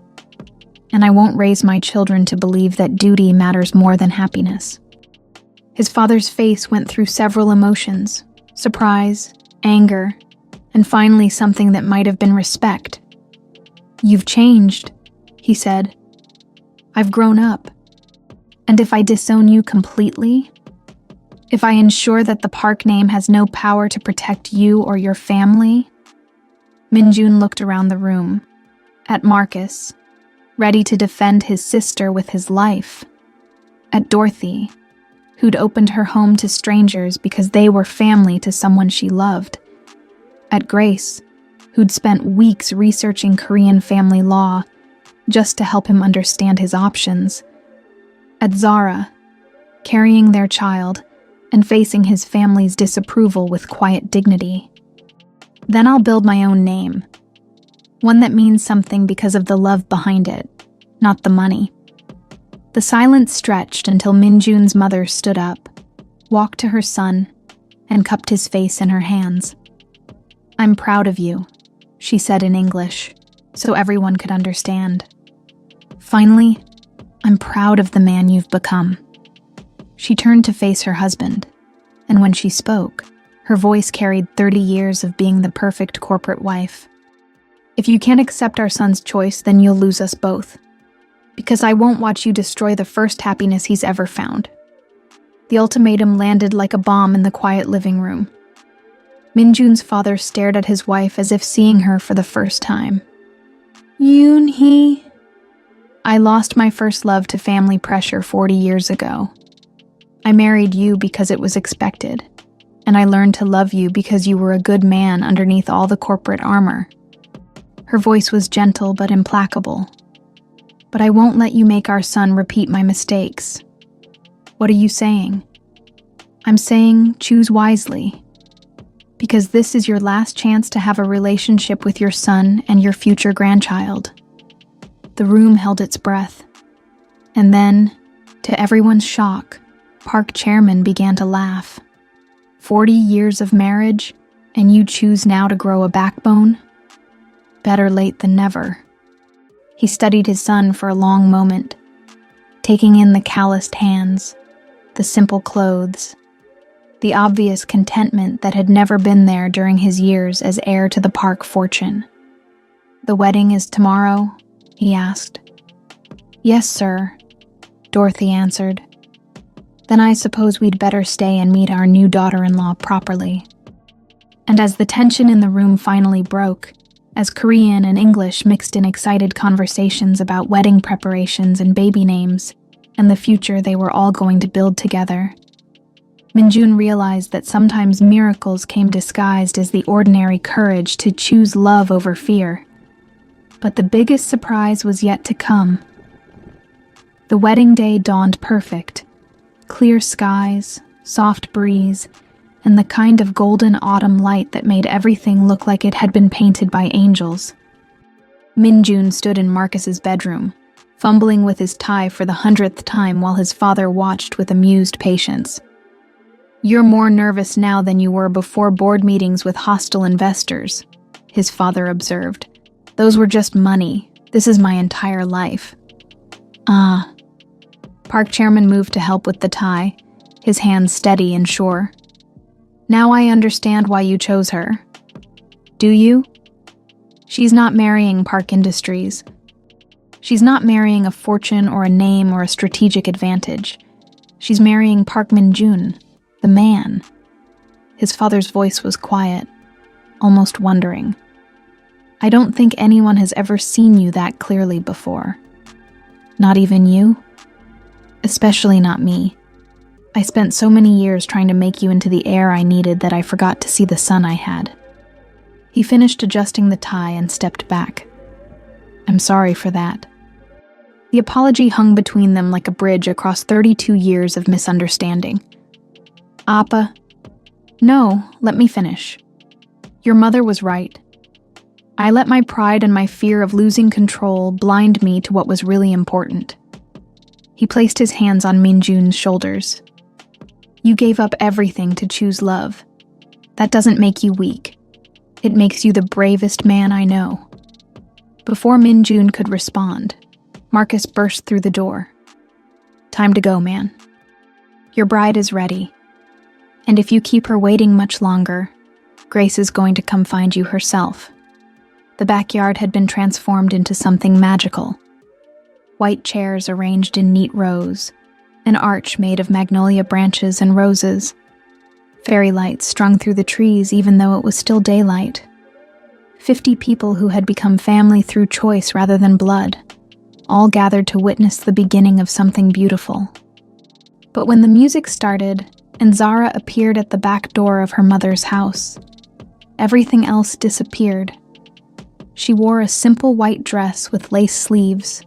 And I won't raise my children to believe that duty matters more than happiness." His father's face went through several emotions: surprise, anger, and finally something that might have been respect. "You've changed," he said. "I've grown up. And if I disown you completely, if I ensure that the Park name has no power to protect you or your family..." Min-jun looked around the room, at Marcus, ready to defend his sister with his life, at Dorothy, who'd opened her home to strangers because they were family to someone she loved, at Grace, who'd spent weeks researching Korean family law just to help him understand his options, at Zara, carrying their child and facing his family's disapproval with quiet dignity. "Then I'll build my own name, one that means something because of the love behind it, not the money." The silence stretched until Min-jun's mother stood up, walked to her son, and cupped his face in her hands. "I'm proud of you," she said in English, so everyone could understand. "Finally, I'm proud of the man you've become." She turned to face her husband, and when she spoke, her voice carried 30 years of being the perfect corporate wife. "If you can't accept our son's choice, then you'll lose us both. Because I won't watch you destroy the first happiness he's ever found. The ultimatum landed like a bomb in the quiet living room. Minjun's father stared at his wife as if seeing her for the first time. Yoon-hee. I lost my first love to family pressure 40 years ago. I married you because it was expected, and I learned to love you because you were a good man underneath all the corporate armor. Her voice was gentle but implacable. But I won't let you make our son repeat my mistakes. What are you saying? I'm saying choose wisely. Because this is your last chance to have a relationship with your son and your future grandchild. The room held its breath. And then, to everyone's shock, Park Chairman began to laugh. 40 years of marriage, and you choose now to grow a backbone? Better late than never. He studied his son for a long moment, taking in the calloused hands, the simple clothes, the obvious contentment that had never been there during his years as heir to the Park fortune. The wedding is tomorrow? He asked. Yes, sir, Dorothy answered. Then I suppose we'd better stay and meet our new daughter-in-law properly. And as the tension in the room finally broke, as Korean and English mixed in excited conversations about wedding preparations and baby names, and the future they were all going to build together, Minjun realized that sometimes miracles came disguised as the ordinary courage to choose love over fear. But the biggest surprise was yet to come. The wedding day dawned perfect. Clear skies, soft breeze, and the kind of golden autumn light that made everything look like it had been painted by angels. Minjun stood in Marcus's bedroom, fumbling with his tie for the 100th time while his father watched with amused patience. You're more nervous now than you were before board meetings with hostile investors, his father observed. Those were just money. This is my entire life. Ah. Park Chairman moved to help with the tie, his hands steady and sure. Now I understand why you chose her. Do you? She's not marrying Park Industries. She's not marrying a fortune or a name or a strategic advantage. She's marrying Park Min-jun, the man. His father's voice was quiet, almost wondering. I don't think anyone has ever seen you that clearly before. Not even you? Especially not me. I spent so many years trying to make you into the heir I needed that I forgot to see the son I had. He finished adjusting the tie and stepped back. I'm sorry for that. The apology hung between them like a bridge across 32 years of misunderstanding. Appa. No, let me finish. Your mother was right. I let my pride and my fear of losing control blind me to what was really important. He placed his hands on Minjun's shoulders. You gave up everything to choose love. That doesn't make you weak. It makes you the bravest man I know. Before Minjun could respond, Marcus burst through the door. Time to go, man. Your bride is ready. And if you keep her waiting much longer, Grace is going to come find you herself. The backyard had been transformed into something magical. White chairs arranged in neat rows, an arch made of magnolia branches and roses. Fairy lights strung through the trees even though it was still daylight. 50 people who had become family through choice rather than blood, all gathered to witness the beginning of something beautiful. But when the music started and Zara appeared at the back door of her mother's house, everything else disappeared. She wore a simple white dress with lace sleeves,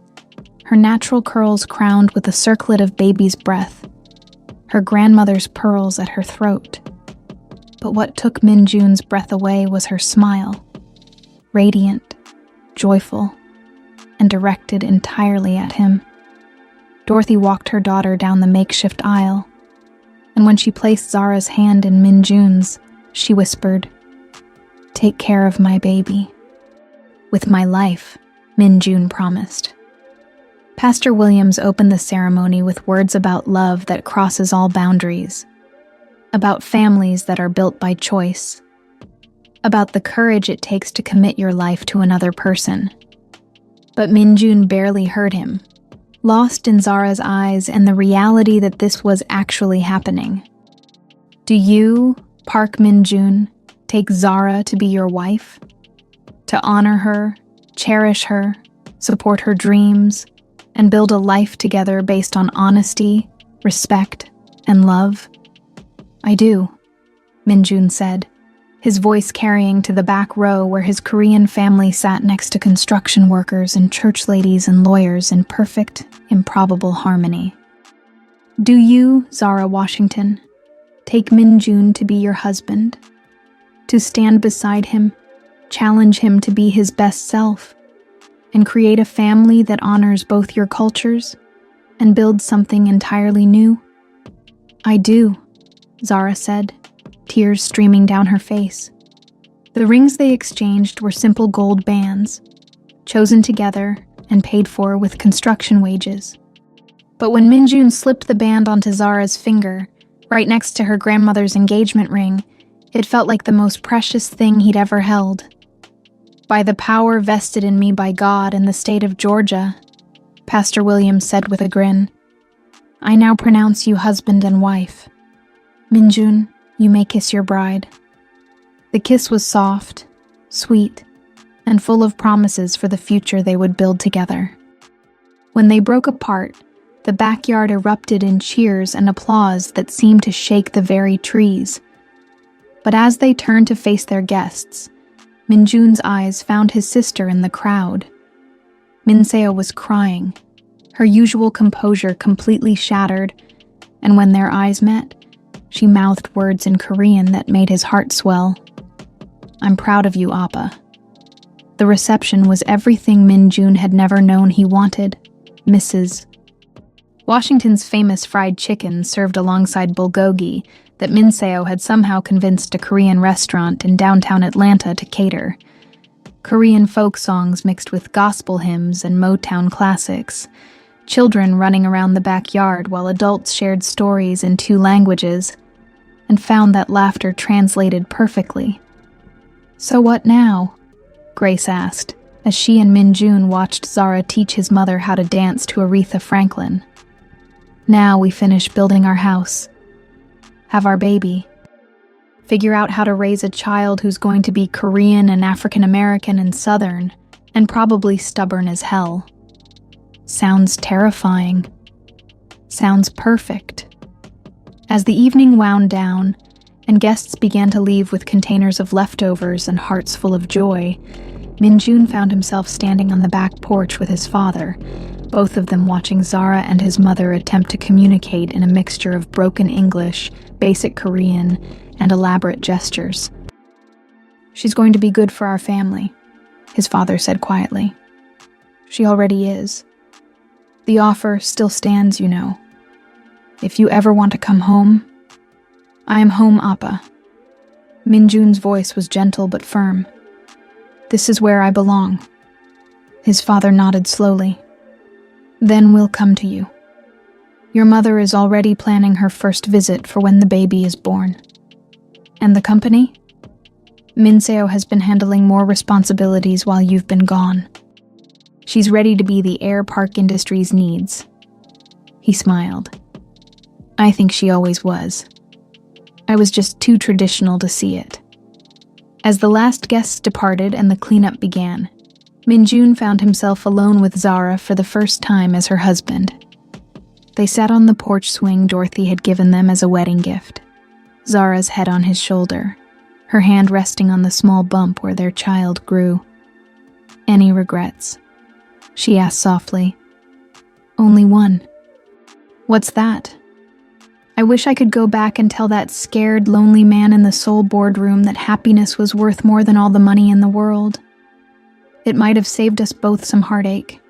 her natural curls crowned with a circlet of baby's breath, her grandmother's pearls at her throat. But what took Minjun's breath away was her smile, radiant, joyful, and directed entirely at him. Dorothy walked her daughter down the makeshift aisle, and when she placed Zara's hand in Minjun's, she whispered, "Take care of my baby." "With my life," Minjun promised. Pastor Williams opened the ceremony with words about love that crosses all boundaries, about families that are built by choice, about the courage it takes to commit your life to another person. But Minjun barely heard him. lost in Zara's eyes and the reality that this was actually happening. Do you, Park Min-jun, take Zara to be your wife? To honor her, cherish her, support her dreams, and build a life together based on honesty, respect, and love? I do, Min-jun said, his voice carrying to the back row where his Korean family sat next to construction workers and church ladies and lawyers in perfect, improbable harmony. Do you, Zara Washington, take Min-jun to be your husband? To stand beside him, challenge him to be his best self, and create a family that honors both your cultures and builds something entirely new? I do, Zara said, tears streaming down her face. The rings they exchanged were simple gold bands, chosen together and paid for with construction wages. But when Min-jun slipped the band onto Zara's finger, right next to her grandmother's engagement ring, it felt like the most precious thing he'd ever held. By the power vested in me by God in the state of Georgia, Pastor Williams said with a grin, I now pronounce you husband and wife. Min-jun, you may kiss your bride. The kiss was soft, sweet, and full of promises for the future they would build together. When they broke apart, the backyard erupted in cheers and applause that seemed to shake the very trees. But as they turned to face their guests, Min-jun's eyes found his sister in the crowd. Min-seo was crying, her usual composure completely shattered, and when their eyes met, she mouthed words in Korean that made his heart swell. I'm proud of you, Appa. The reception was everything Min-jun had never known he wanted, Mrs. Washington's famous fried chicken served alongside bulgogi that Min-seo had somehow convinced a Korean restaurant in downtown Atlanta to cater. Korean folk songs mixed with gospel hymns and Motown classics. Children running around the backyard while adults shared stories in 2 languages and found that laughter translated perfectly. So what now? Grace asked, as she and Min-jun watched Zara teach his mother how to dance to Aretha Franklin. Now we finish building our house, have our baby, figure out how to raise a child who's going to be Korean and African-American and Southern, and probably stubborn as hell. Sounds terrifying. Sounds perfect. As the evening wound down, and guests began to leave with containers of leftovers and hearts full of joy, Min-jun found himself standing on the back porch with his father, both of them watching Zara and his mother attempt to communicate in a mixture of broken English, basic Korean, and elaborate gestures. She's going to be good for our family, his father said quietly. She already is. The offer still stands, you know. If you ever want to come home, I am home, Appa. Min-jun's voice was gentle but firm. This is where I belong. His father nodded slowly. Then we'll come to you. Your mother is already planning her first visit for when the baby is born. And the company? Min-seo has been handling more responsibilities while you've been gone. She's ready to be the heir Park Industries needs. He smiled. I think she always was. I was just too traditional to see it. As the last guests departed and the cleanup began, Min-jun found himself alone with Zara for the first time as her husband. They sat on the porch swing Dorothy had given them as a wedding gift, Zara's head on his shoulder, her hand resting on the small bump where their child grew. Any regrets? She asked softly. Only one. What's that? I wish I could go back and tell that scared, lonely man in the Seoul boardroom that happiness was worth more than all the money in the world. It might have saved us both some heartache.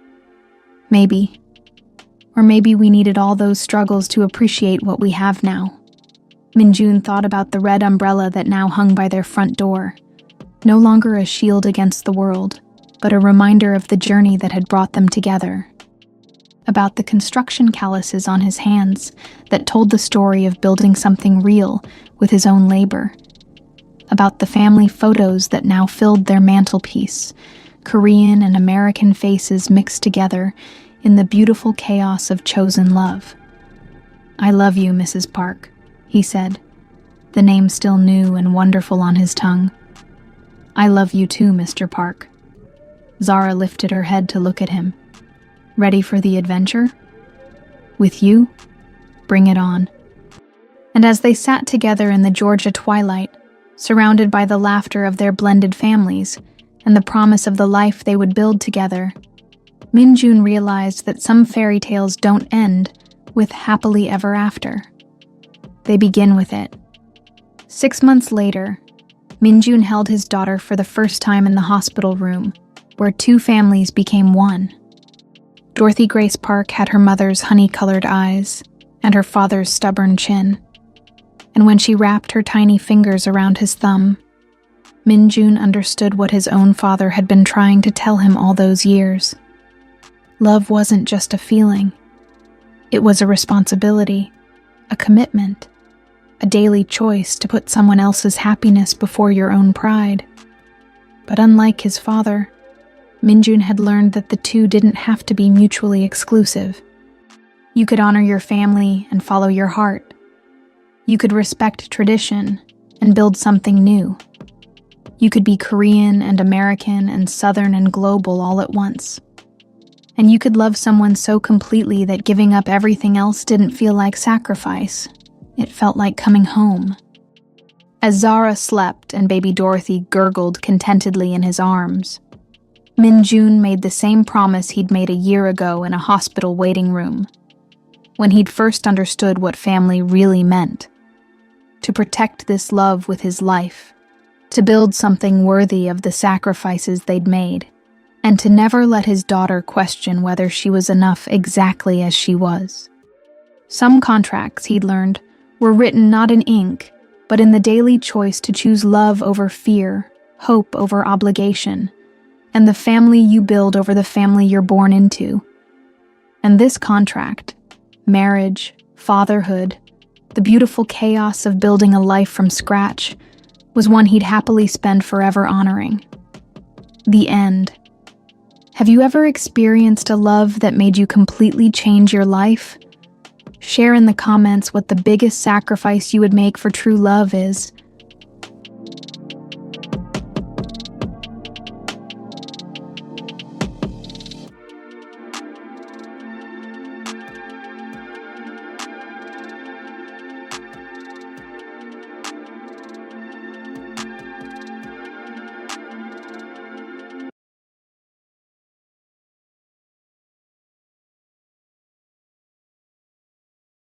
Maybe. Or maybe we needed all those struggles to appreciate what we have now. Min-jun thought about the red umbrella that now hung by their front door, no longer a shield against the world, but a reminder of the journey that had brought them together. About the construction calluses on his hands that told the story of building something real with his own labor. About the family photos that now filled their mantelpiece, Korean and American faces mixed together in the beautiful chaos of chosen love. "I love you, Mrs. Park," he said, the name still new and wonderful on his tongue. "I love you too, Mr. Park." Zara lifted her head to look at him. "Ready for the adventure? With you? Bring it on." And as they sat together in the Georgia twilight, surrounded by the laughter of their blended families and the promise of the life they would build together, Minjun realized that some fairy tales don't end with happily ever after. They begin with it. 6 months later, Minjun held his daughter for the first time in the hospital room, where two families became one. Dorothy Grace Park had her mother's honey-colored eyes and her father's stubborn chin. And when she wrapped her tiny fingers around his thumb, Minjun understood what his own father had been trying to tell him all those years. Love wasn't just a feeling. It was a responsibility, a commitment, a daily choice to put someone else's happiness before your own pride. But unlike his father, Minjun had learned that the two didn't have to be mutually exclusive. You could honor your family and follow your heart. You could respect tradition and build something new. You could be Korean and American and Southern and global all at once. And you could love someone so completely that giving up everything else didn't feel like sacrifice. It felt like coming home. As Zara slept and baby Dorothy gurgled contentedly in his arms, Minjun made the same promise he'd made a year ago in a hospital waiting room, when he'd first understood what family really meant. To protect this love with his life, to build something worthy of the sacrifices they'd made, and to never let his daughter question whether she was enough exactly as she was. Some contracts, he'd learned, were written not in ink, but in the daily choice to choose love over fear, hope over obligation, and the family you build over the family you're born into. And this contract, marriage, fatherhood, the beautiful chaos of building a life from scratch, was one he'd happily spend forever honoring. The end. Have you ever experienced a love that made you completely change your life? Share in the comments what the biggest sacrifice you would make for true love is,